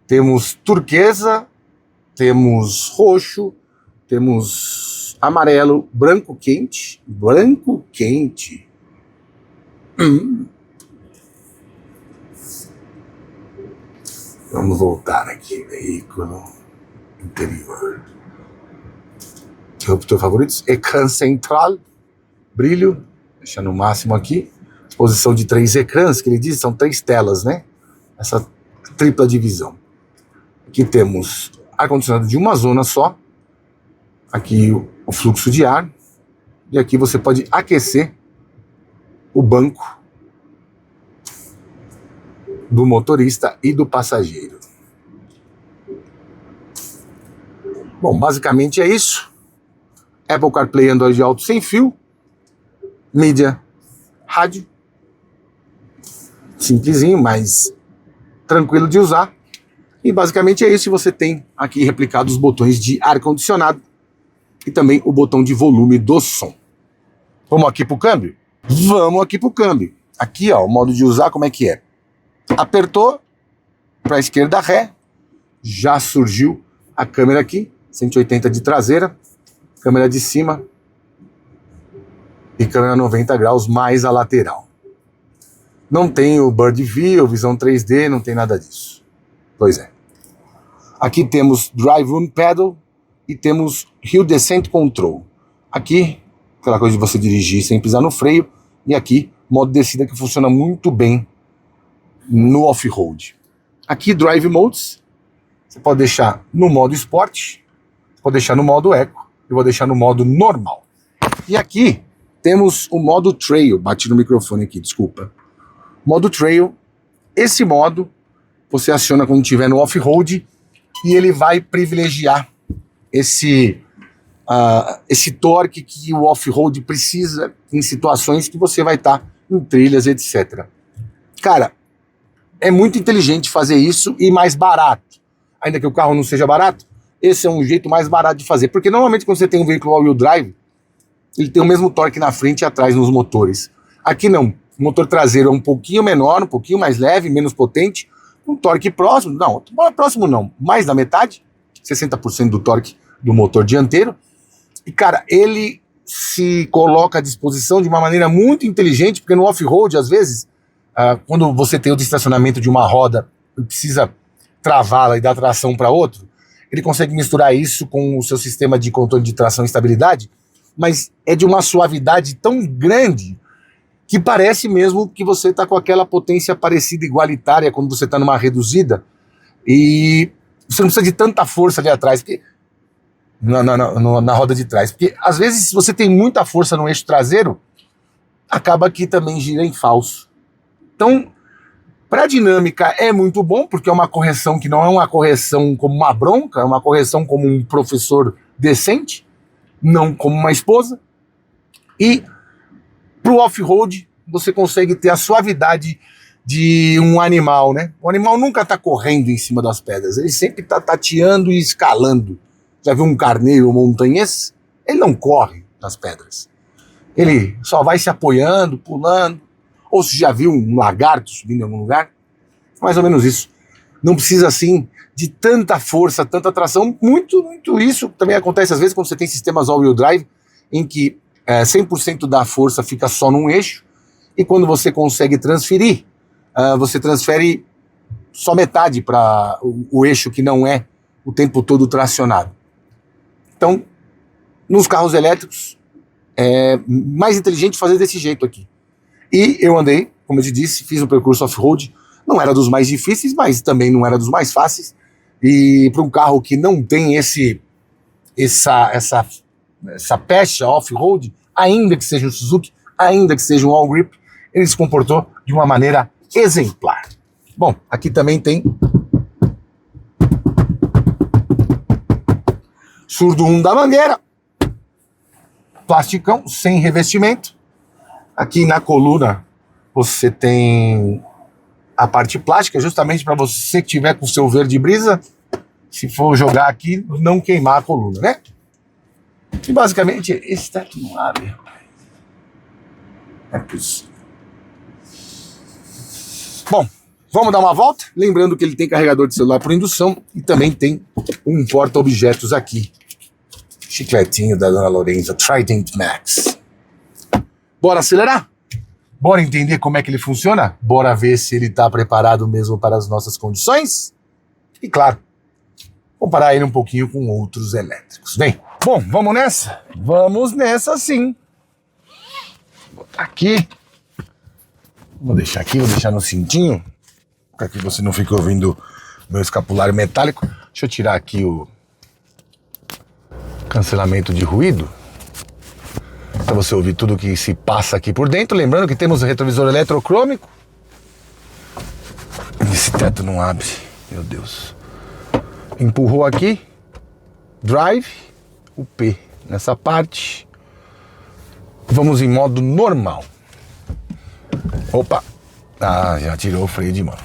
temos turquesa, temos roxo, temos amarelo, branco quente. Branco quente. Vamos voltar aqui. Veículo interior. Interruptor favoritos. Ecrã central. Brilho. Deixa no máximo aqui. Exposição de 3 ecrãs, que ele diz, são 3 telas, né? Essa tripla divisão. Aqui temos ar-condicionado de uma zona só. Aqui o fluxo de ar. E aqui você pode aquecer o banco do motorista e do passageiro. Bom, basicamente é isso. Apple CarPlay, Android Auto sem fio. Mídia rádio. Simplesinho, mas tranquilo de usar. E basicamente é isso. Você tem aqui replicados os botões de ar-condicionado e também o botão de volume do som. Vamos aqui pro câmbio? Vamos aqui pro câmbio. Aqui, ó, o modo de usar, como é que é? Apertou, para a esquerda ré, já surgiu a câmera aqui, 180 de traseira, câmera de cima e câmera 90 graus mais a lateral. Não tem o Bird View, visão 3D, não tem nada disso. Pois é. Aqui temos Drive Room Pedal e temos Hill Descent Control. Aqui, aquela coisa de você dirigir sem pisar no freio. E aqui, modo descida que funciona muito bem no off-road. Aqui, Drive Modes. Você pode deixar no modo Sport, pode deixar no modo Eco, eu vou deixar no modo normal. E aqui, temos o modo Trail. Bati no microfone aqui, desculpa. Modo Trail, esse modo você aciona quando estiver no off-road e ele vai privilegiar esse torque que o off-road precisa em situações que você vai estar em trilhas, etc. Cara, é muito inteligente fazer isso e mais barato. Ainda que o carro não seja barato, esse é um jeito mais barato de fazer. Porque normalmente quando você tem um veículo all-wheel drive, ele tem o mesmo torque na frente e atrás nos motores. Aqui não. O motor traseiro é um pouquinho menor, um pouquinho mais leve, menos potente, um torque próximo, mais da metade, 60% do torque do motor dianteiro. E cara, ele se coloca à disposição de uma maneira muito inteligente, porque no off-road, às vezes, quando você tem o estacionamento de uma roda e precisa travá-la e dar tração para outro, ele consegue misturar isso com o seu sistema de controle de tração e estabilidade, mas é de uma suavidade tão grande que parece mesmo que você está com aquela potência parecida, igualitária, quando você está numa reduzida, e você não precisa de tanta força ali atrás, porque, na roda de trás, porque às vezes se você tem muita força no eixo traseiro, acaba que também gira em falso. Então, para a dinâmica é muito bom, porque é uma correção que não é uma correção como uma bronca, é uma correção como um professor decente, não como uma esposa, e para o off-road, você consegue ter a suavidade de um animal, né? O animal nunca está correndo em cima das pedras, ele sempre está tateando e escalando. Já viu um carneiro montanhês? Ele não corre nas pedras. Ele só vai se apoiando, pulando. Ou se já viu um lagarto subindo em algum lugar? Mais ou menos isso. Não precisa, assim, de tanta força, tanta tração. Muito isso também acontece às vezes quando você tem sistemas all-wheel drive, em que 100% da força fica só num eixo, e quando você consegue transferir, você transfere só metade para o eixo que não é o tempo todo tracionado. Então, nos carros elétricos, é mais inteligente fazer desse jeito aqui. E eu andei, como eu te disse, fiz um percurso off-road, não era dos mais difíceis, mas também não era dos mais fáceis, e para um carro que não tem essa pecha off-road, ainda que seja um Suzuki, ainda que seja um All Grip, ele se comportou de uma maneira exemplar. Bom, aqui também tem surdo 1 da mangueira, plasticão, sem revestimento. Aqui na coluna você tem a parte plástica, justamente para você que tiver com o seu verde brisa, se for jogar aqui, não queimar a coluna, né? E basicamente, esse teto não abre. É possível. Bom, vamos dar uma volta. Lembrando que ele tem carregador de celular por indução e também tem um porta-objetos aqui. Chicletinho da Dona Lorenza, Trident Max. Bora acelerar? Bora entender como é que ele funciona? Bora ver se ele está preparado mesmo para as nossas condições? E claro, comparar ele um pouquinho com outros elétricos. Bem, bom, vamos nessa? Vamos nessa sim. Aqui. Vou deixar aqui, vou deixar no cintinho, para que você não fique ouvindo meu escapulário metálico. Deixa eu tirar aqui o cancelamento de ruído, para você ouvir tudo que se passa aqui por dentro. Lembrando que temos o retrovisor eletrocrômico. Esse teto não abre, meu Deus. Empurrou aqui, drive, o P nessa parte. Vamos em modo normal. Opa! Ah, já tirou o freio de mão.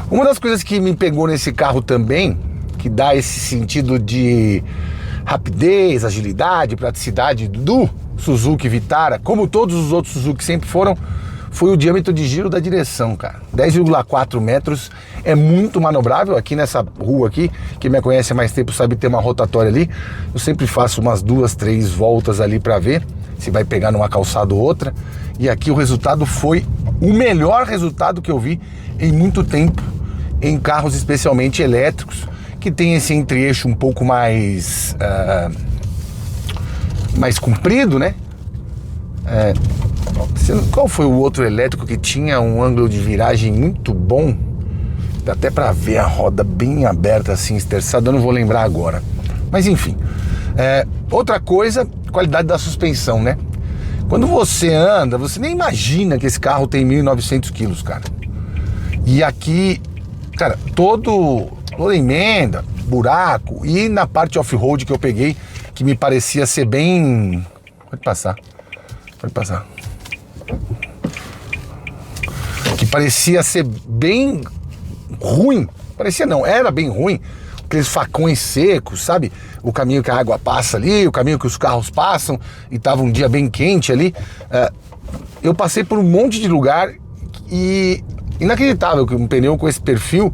Uma das coisas que me pegou nesse carro também, que dá esse sentido de rapidez, agilidade, praticidade do Suzuki Vitara, como todos os outros Suzuki sempre foram, foi o diâmetro de giro da direção, cara. 10,4 metros, é muito manobrável aqui nessa rua aqui. Quem me conhece há mais tempo sabe ter uma rotatória ali. Eu sempre faço umas 2, 3 voltas ali para ver se vai pegar numa calçada ou outra. E aqui o resultado foi o melhor resultado que eu vi em muito tempo em carros especialmente elétricos, que tem esse entre-eixo um pouco mais comprido, né? Qual foi o outro elétrico que tinha um ângulo de viragem muito bom? Dá até pra ver a roda bem aberta assim, esterçada, eu não vou lembrar agora. Mas enfim, outra coisa, qualidade da suspensão, né? Quando você anda, você nem imagina que esse carro tem 1.900 quilos, cara. E aqui, cara, toda emenda, buraco, e na parte off-road que eu peguei, que me parecia ser bem... Pode passar. Que parecia ser bem ruim. Parecia não, era bem ruim. Aqueles facões secos, sabe? O caminho que a água passa ali, o caminho que os carros passam, e tava um dia bem quente ali. Eu passei por um monte de lugar e inacreditável que um pneu com esse perfil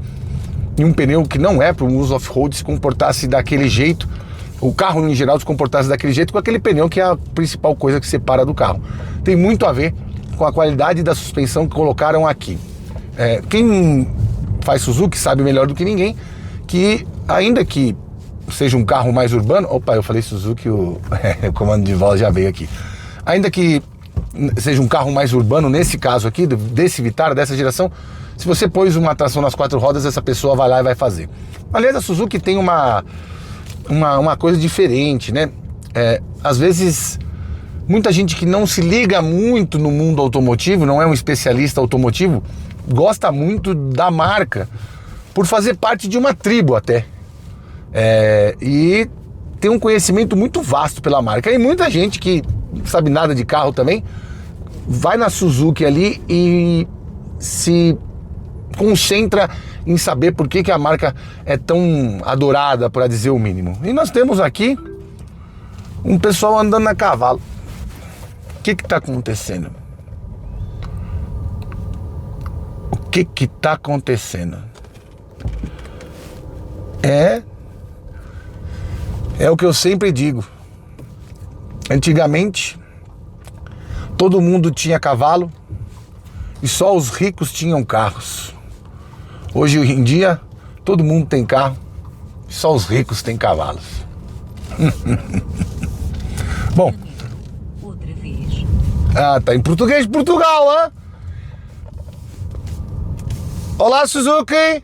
e um pneu que não é para um uso off-road se comportasse daquele jeito, o carro em geral se comportasse daquele jeito com aquele pneu que é a principal coisa que separa do carro. Tem muito a ver com a qualidade da suspensão que colocaram aqui. Quem faz Suzuki sabe melhor do que ninguém que, ainda que seja um carro mais urbano... Opa, eu falei Suzuki, o comando de voz já veio aqui. Ainda que seja um carro mais urbano, nesse caso aqui, desse Vitara, dessa geração, se você pôs uma tração nas 4 rodas, essa pessoa vai lá e vai fazer. Aliás, a Suzuki tem uma coisa diferente, né? Às vezes, muita gente que não se liga muito no mundo automotivo, não é um especialista automotivo, gosta muito da marca, por fazer parte de uma tribo até. E tem um conhecimento muito vasto pela marca. E muita gente que não sabe nada de carro também, vai na Suzuki ali e se concentra em saber por que a marca é tão adorada, para dizer o mínimo. E nós temos aqui um pessoal andando a cavalo. O que está acontecendo? O que está acontecendo? É o que eu sempre digo. Antigamente, todo mundo tinha cavalo e só os ricos tinham carros. Hoje em dia, todo mundo tem carro e só os ricos têm cavalos. Bom. Outra vez. Tá em português de Portugal, hã? Olá, Suzuki!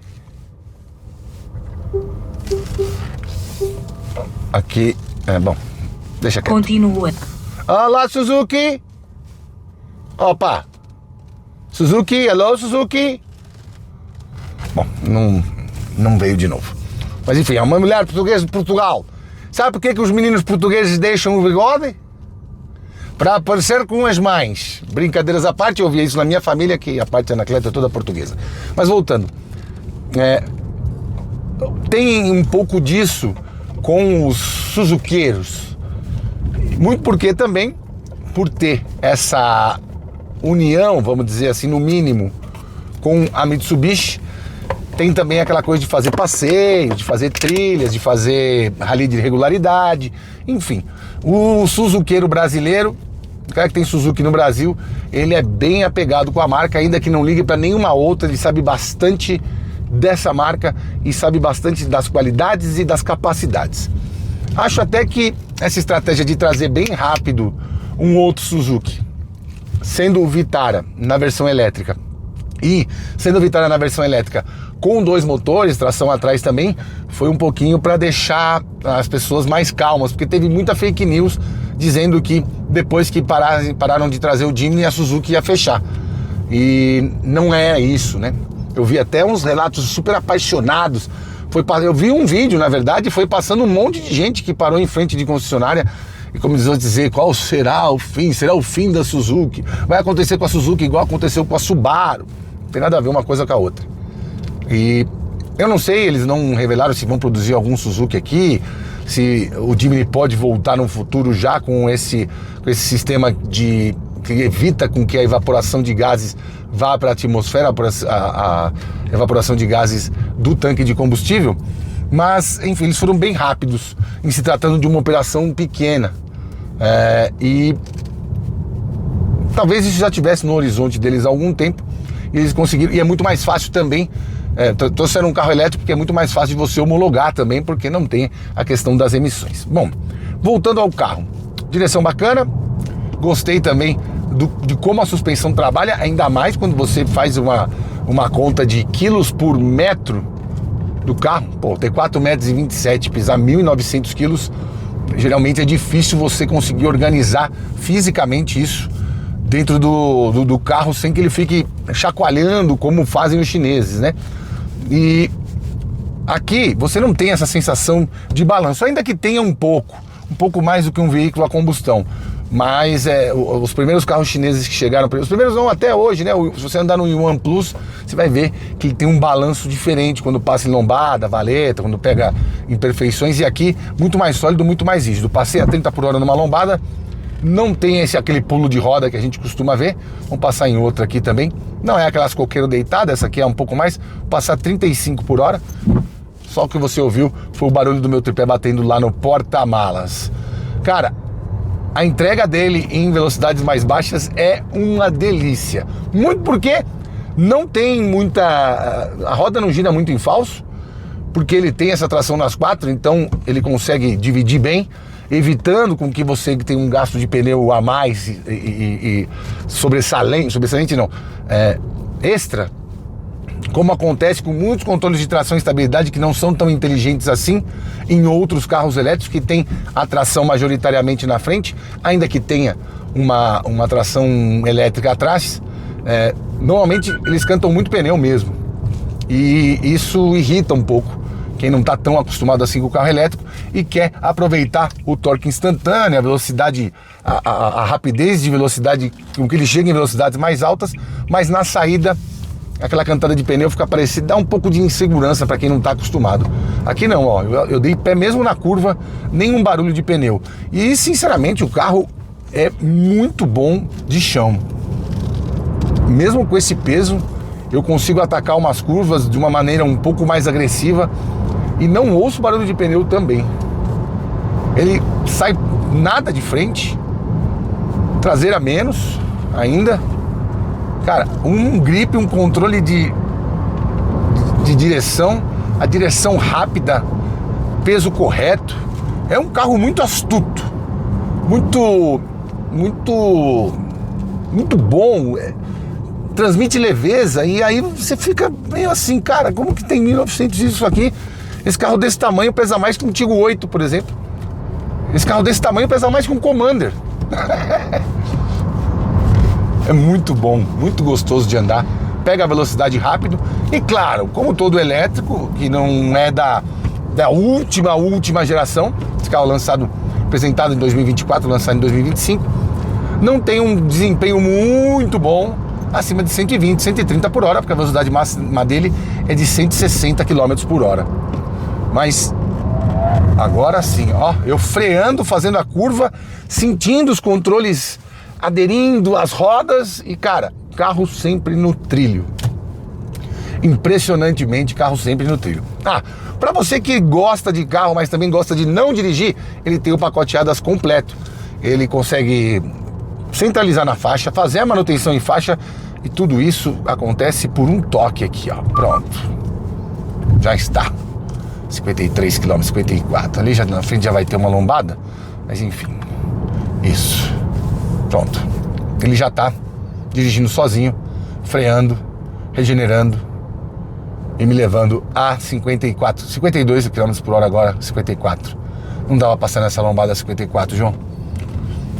Aqui, bom, deixa quieto. Continua. Olá, Suzuki! Opa! Suzuki, hello, Suzuki! Bom, não veio de novo. Mas enfim, é uma mulher portuguesa de Portugal. Sabe por que os meninos portugueses deixam o bigode? Para parecer com as mães. Brincadeiras à parte, eu ouvia isso na minha família, que a parte Anacleto é toda portuguesa. Mas voltando, tem um pouco disso com os suzuqueiros. Muito porque também, por ter essa união, vamos dizer assim, no mínimo, com a Mitsubishi, tem também aquela coisa de fazer passeio, de fazer trilhas, de fazer rally de regularidade, enfim. O suzuqueiro brasileiro, o cara que tem Suzuki no Brasil, ele é bem apegado com a marca, ainda que não ligue para nenhuma outra, ele sabe bastante dessa marca e sabe bastante das qualidades e das capacidades. Acho até que essa estratégia de trazer bem rápido um outro Suzuki, sendo o Vitara na versão elétrica, e sendo o Vitara na versão elétrica com 2 motores, tração atrás também, foi um pouquinho para deixar as pessoas mais calmas, porque teve muita fake news dizendo que depois que pararam de trazer o Jimny, a Suzuki ia fechar. E não é isso, né? Eu vi até uns relatos super apaixonados. Eu vi um vídeo, na verdade, foi passando um monte de gente que parou em frente de concessionária E como eles vão dizer, qual será o fim? Será o fim da Suzuki? Vai acontecer com a Suzuki igual aconteceu com a Subaru. Não tem nada a ver uma coisa com a outra. E eu não sei, eles não revelaram se vão produzir algum Suzuki aqui, se o Jimny pode voltar no futuro já com esse sistema que evita com que a evaporação de gases vá para a atmosfera, a evaporação de gases do tanque de combustível. Mas, enfim, eles foram bem rápidos em se tratando de uma operação pequena. E talvez isso já estivesse no horizonte deles há algum tempo. E eles conseguiram, e é muito mais fácil também. Trouxeram um carro elétrico porque é muito mais fácil de você homologar também, porque não tem a questão das emissões. Bom, voltando ao carro, direção bacana, gostei também de como a suspensão trabalha, ainda mais quando você faz uma conta de quilos por metro do carro. Pô, ter 4,27 metros, pisar 1.900 quilos, geralmente é difícil você conseguir organizar fisicamente isso dentro do carro sem que ele fique chacoalhando como fazem os chineses, né? E aqui você não tem essa sensação de balanço, ainda que tenha um pouco mais do que um veículo a combustão. Mas os primeiros carros chineses que chegaram, os primeiros não, até hoje, né? Se você andar no Yuan Plus, você vai ver que ele tem um balanço diferente quando passa em lombada, valeta, quando pega imperfeições. E aqui, muito mais sólido, muito mais rígido. Passei a 30 por hora numa lombada, não tem aquele pulo de roda que a gente costuma ver. Vamos passar em outra aqui também. Não é aquelas coqueiras deitadas, essa aqui é um pouco mais. Passar 35 por hora. Só o que você ouviu foi o barulho do meu tripé batendo lá no porta-malas. Cara, a entrega dele em velocidades mais baixas é uma delícia. Muito porque não tem muita... A roda não gira muito em falso, porque ele tem essa tração nas quatro, então ele consegue dividir bem, evitando com que você tenha um gasto de pneu a mais e sobressalente não, extra, como acontece com muitos controles de tração e estabilidade que não são tão inteligentes assim em outros carros elétricos que tem a tração majoritariamente na frente, ainda que tenha uma tração elétrica atrás. Normalmente eles cantam muito pneu mesmo, e isso irrita um pouco quem não está tão acostumado assim com o carro elétrico e quer aproveitar o torque instantâneo, a velocidade, a rapidez de velocidade com que ele chega em velocidades mais altas, mas na saída aquela cantada de pneu fica parecida, dá um pouco de insegurança para quem não está acostumado. Aqui não, ó, eu dei pé mesmo na curva, nenhum barulho de pneu. E sinceramente o carro é muito bom de chão. Mesmo com esse peso, eu consigo atacar umas curvas de uma maneira um pouco mais agressiva e não ouço barulho de pneu também. Ele sai nada de frente, traseira menos ainda. Cara, um grip, um controle de direção, a direção rápida, peso correto. É um carro muito astuto, muito bom, transmite leveza. E aí você fica meio assim, cara, como que tem 1.900 isso aqui? Esse carro desse tamanho pesa mais que um Tiggo 8, por exemplo. Esse carro desse tamanho pesa mais que um Commander. É muito bom, muito gostoso de andar. Pega a velocidade rápido. E claro, como todo elétrico, que não é da última geração, esse carro apresentado em 2024, lançado em 2025, não tem um desempenho muito bom acima de 120, 130 por hora, porque a velocidade máxima dele é de 160 km por hora. Mas agora sim, ó, eu freando, fazendo a curva, sentindo os controles aderindo às rodas e, cara, carro sempre no trilho. Impressionantemente, carro sempre no trilho. Para você que gosta de carro, mas também gosta de não dirigir, ele tem o pacote ADAS completo. Ele consegue centralizar na faixa, fazer a manutenção em faixa, e tudo isso acontece por um toque aqui, ó. Pronto. Já está. 53 km, 54. Ali já na frente já vai ter uma lombada, mas enfim. Isso. Pronto. Ele já está dirigindo sozinho, freando, regenerando e me levando a 52 km por hora agora, 54. Não dava pra passar nessa lombada 54, João.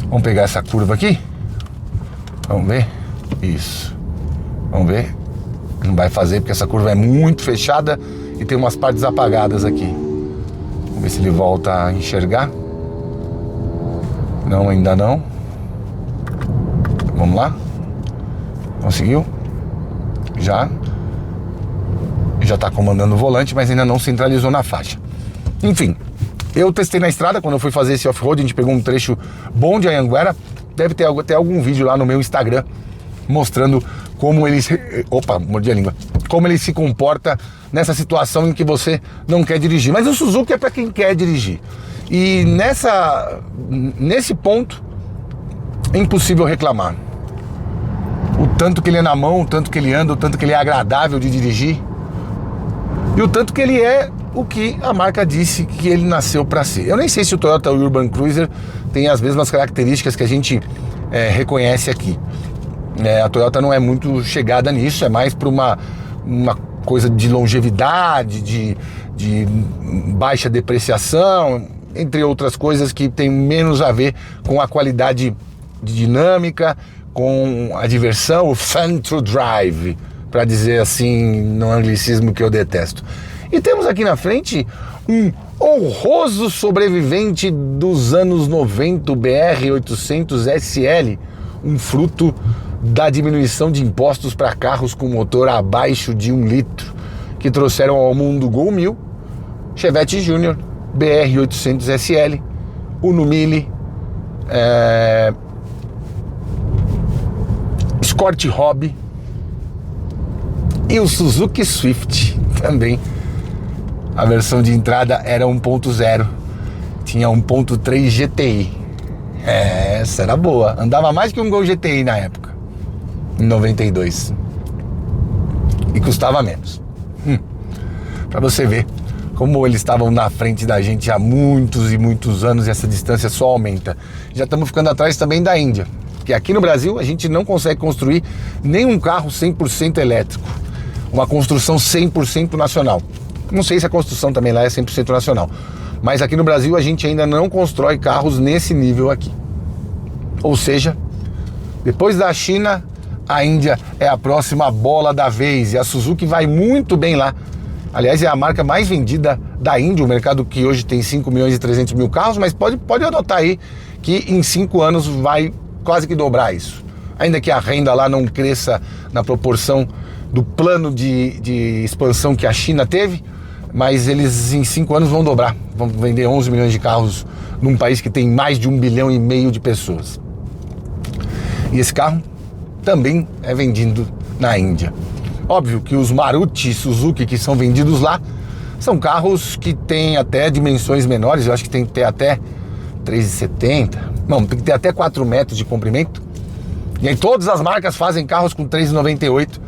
Vamos pegar essa curva aqui. Vamos ver. Isso. Vamos ver. Não vai fazer porque essa curva é muito fechada e tem umas partes apagadas aqui. Vamos ver se ele volta a enxergar. Não, ainda não. Vamos lá. Conseguiu? Já tá comandando o volante, mas ainda não centralizou na faixa. Enfim, eu testei na estrada quando eu fui fazer esse off-road. A gente pegou um trecho bom de Anhanguera. Deve ter até algum vídeo lá no meu Instagram mostrando como ele mordi a língua. Como ele se comporta nessa situação em que você não quer dirigir. Mas o Suzuki é para quem quer dirigir. E nesse ponto é impossível reclamar. O tanto que ele é na mão, o tanto que ele anda, o tanto que ele é agradável de dirigir e o tanto que ele é o que a marca disse que ele nasceu para ser. Eu nem sei se o Toyota Urban Cruiser tem as mesmas características que a gente reconhece aqui. A Toyota não é muito chegada nisso, é mais para uma coisa de longevidade, de baixa depreciação, entre outras coisas que tem menos a ver com a qualidade dinâmica, com a diversão, o fun to drive, para dizer assim, no anglicismo que eu detesto. E temos aqui na frente um honroso sobrevivente dos anos 90, o BR-800 SL, um fruto da diminuição de impostos para carros com motor abaixo de 1 litro, que trouxeram ao mundo Gol 1000, Chevette Júnior, BR-800 SL, Uno Mille, Escort Hobby e o Suzuki Swift também. A versão de entrada era 1.0, tinha 1.3 GTI. Essa era boa, andava mais que um Gol GTI na época, em 92, e custava menos. Para você ver como eles estavam na frente da gente há muitos e muitos anos, e essa distância só aumenta. Já estamos ficando atrás também da Índia, que aqui no Brasil a gente não consegue construir nenhum carro 100% elétrico, uma construção 100% nacional. Não sei se a construção também lá é 100% nacional, mas aqui no Brasil a gente ainda não constrói carros nesse nível aqui. Ou seja, depois da China, a Índia é a próxima bola da vez, e a Suzuki vai muito bem lá. Aliás, é a marca mais vendida da Índia, um mercado que hoje tem 5 milhões e 300 mil carros, mas pode adotar aí que em 5 anos vai quase que dobrar isso. Ainda que a renda lá não cresça na proporção do plano de expansão que a China teve, mas eles em 5 anos vão dobrar, vão vender 11 milhões de carros num país que tem mais de 1,5 bilhão de pessoas. E esse carro também é vendido na Índia. Óbvio que os Maruti e Suzuki que são vendidos lá são carros que têm até dimensões menores. Eu acho que tem que ter até 3,70, não, tem que ter até 4 metros de comprimento. E aí todas as marcas fazem carros com 3,98.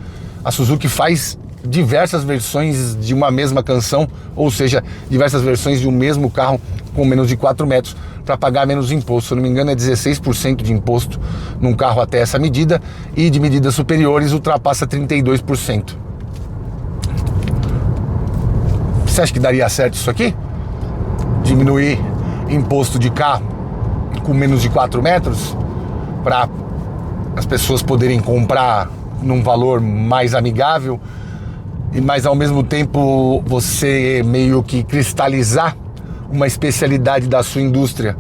A Suzuki faz diversas versões de uma mesma canção, ou seja, diversas versões de um mesmo carro com menos de 4 metros, para pagar menos imposto. Se eu não me engano, é 16% de imposto num carro até essa medida, e de medidas superiores ultrapassa 32%. Você acha que daria certo isso aqui? Diminuir imposto de carro com menos de 4 metros para as pessoas poderem comprar num valor mais amigável, mas ao mesmo tempo você meio que cristalizar uma especialidade da sua indústria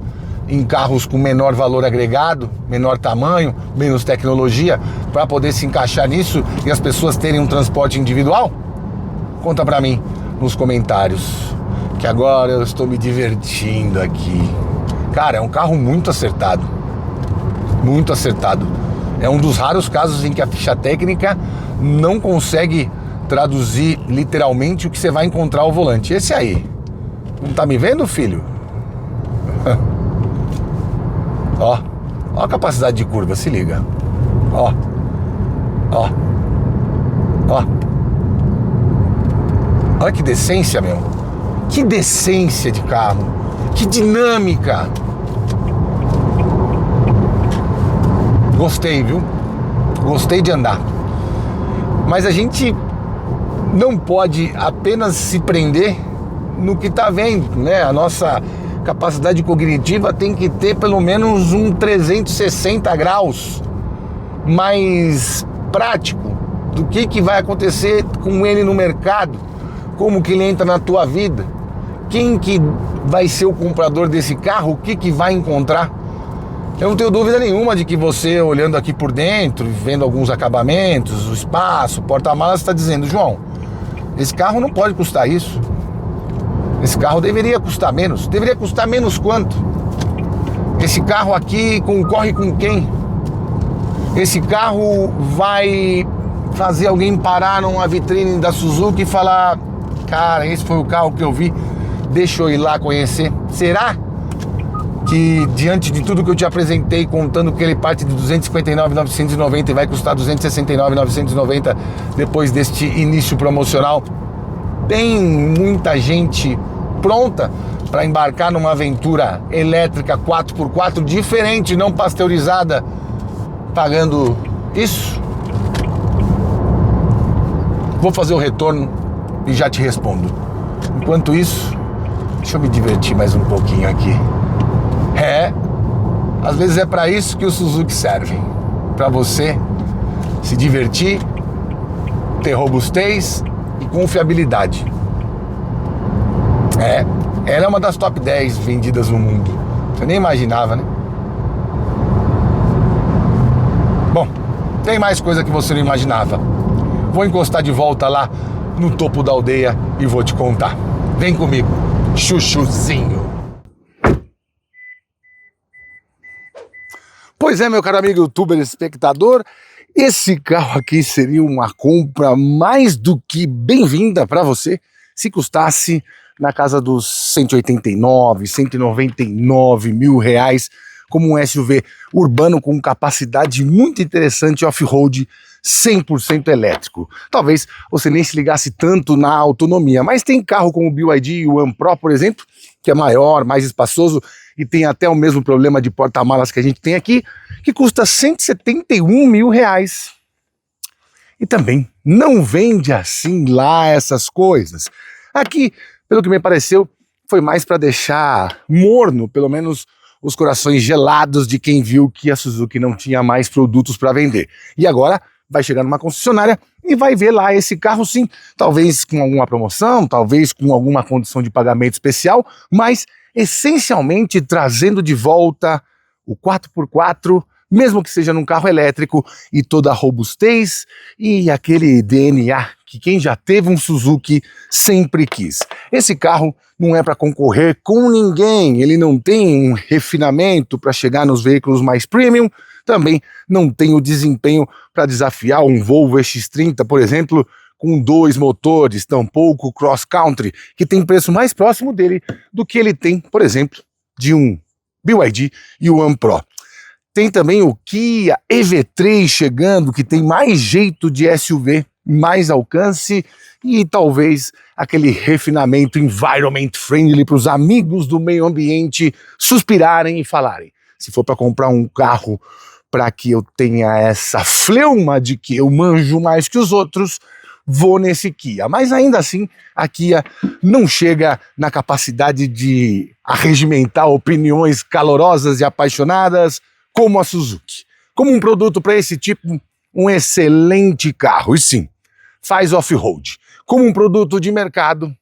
em carros com menor valor agregado, menor tamanho, menos tecnologia, para poder se encaixar nisso e as pessoas terem um transporte individual? Conta pra mim nos comentários, que agora eu estou me divertindo aqui. Cara, é um carro muito acertado, muito acertado. É um dos raros casos em que a ficha técnica não consegue traduzir literalmente o que você vai encontrar ao volante. Esse aí, não tá me vendo, filho? Ó a capacidade de curva, se liga. Ó. Olha que decência, meu. Que decência de carro. Que dinâmica. Gostei, viu? Gostei de andar. Mas a gente não pode apenas se prender no que está vendo, né? A nossa capacidade cognitiva tem que ter pelo menos um 360 graus mais prático do que vai acontecer com ele no mercado, como que ele entra na tua vida, quem que vai ser o comprador desse carro, o que vai encontrar. Eu não tenho dúvida nenhuma de que você, olhando aqui por dentro, vendo alguns acabamentos, o espaço, o porta-malas, está dizendo: João, esse carro não pode custar isso. Esse carro deveria custar menos. Deveria custar menos quanto? Esse carro aqui concorre com quem? Esse carro vai fazer alguém parar numa vitrine da Suzuki e falar: cara, esse foi o carro que eu vi, deixa eu ir lá conhecer. Será que, diante de tudo que eu te apresentei, contando que ele parte de 259.990 e vai custar 269.990 depois deste início promocional, tem muita gente pronta para embarcar numa aventura elétrica 4x4 diferente, não pasteurizada, pagando isso? Vou fazer o retorno e já te respondo. Enquanto isso, deixa eu me divertir mais um pouquinho aqui. Às vezes é para isso que o Suzuki serve. Para você se divertir, ter robustez e confiabilidade. Ela é uma das top 10 vendidas no mundo. Você nem imaginava, né? Bom, tem mais coisa que você não imaginava. Vou encostar de volta lá no topo da aldeia e vou te contar. Vem comigo, chuchuzinho. Pois é, meu caro amigo youtuber espectador, esse carro aqui seria uma compra mais do que bem-vinda para você se custasse na casa dos 189, 199 mil reais, como um SUV urbano com capacidade muito interessante off-road 100% elétrico. Talvez você nem se ligasse tanto na autonomia, mas tem carro como o BYD One Pro, por exemplo, que é maior, mais espaçoso e tem até o mesmo problema de porta-malas que a gente tem aqui, que custa 171 mil reais. E também não vende assim lá essas coisas. Aqui, pelo que me pareceu, foi mais para deixar morno, pelo menos, os corações gelados de quem viu que a Suzuki não tinha mais produtos para vender. E agora vai chegar numa concessionária e vai ver lá esse carro sim, talvez com alguma promoção, talvez com alguma condição de pagamento especial, mas essencialmente trazendo de volta o 4x4, mesmo que seja num carro elétrico, e toda a robustez e aquele DNA que quem já teve um Suzuki sempre quis. Esse carro não é para concorrer com ninguém, ele não tem um refinamento para chegar nos veículos mais premium, também não tem o desempenho para desafiar um Volvo EX30, por exemplo, com 2 motores, tampouco cross-country, que tem preço mais próximo dele do que ele tem, por exemplo, de um BYD e o One Pro. Tem também o Kia EV3 chegando, que tem mais jeito de SUV, mais alcance e talvez aquele refinamento environment friendly para os amigos do meio ambiente suspirarem e falarem: se for para comprar um carro para que eu tenha essa fleuma de que eu manjo mais que os outros, vou nesse Kia. Mas ainda assim, a Kia não chega na capacidade de arregimentar opiniões calorosas e apaixonadas como a Suzuki. Como um produto para esse tipo, um excelente carro, e sim, faz off-road. Como um produto de mercado,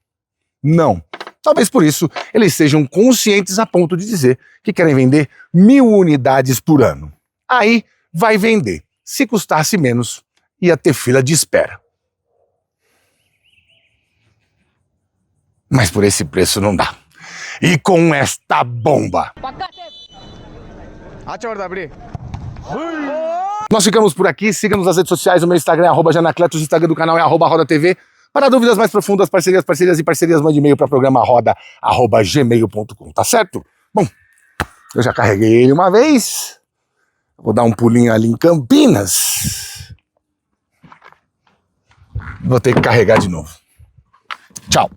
não. Talvez por isso eles sejam conscientes a ponto de dizer que querem vender 1000 unidades por ano. Aí vai vender. Se custasse menos, ia ter fila de espera. Mas por esse preço não dá. E com esta bomba... Nós ficamos por aqui, siga-nos nas redes sociais, o meu Instagram é @janacletos, o Instagram do canal é @rodatv. Para dúvidas mais profundas, parcerias, mande e-mail para programa roda@gmail.com, tá certo? Bom, eu já carreguei ele uma vez, vou dar um pulinho ali em Campinas, vou ter que carregar de novo. Tchau.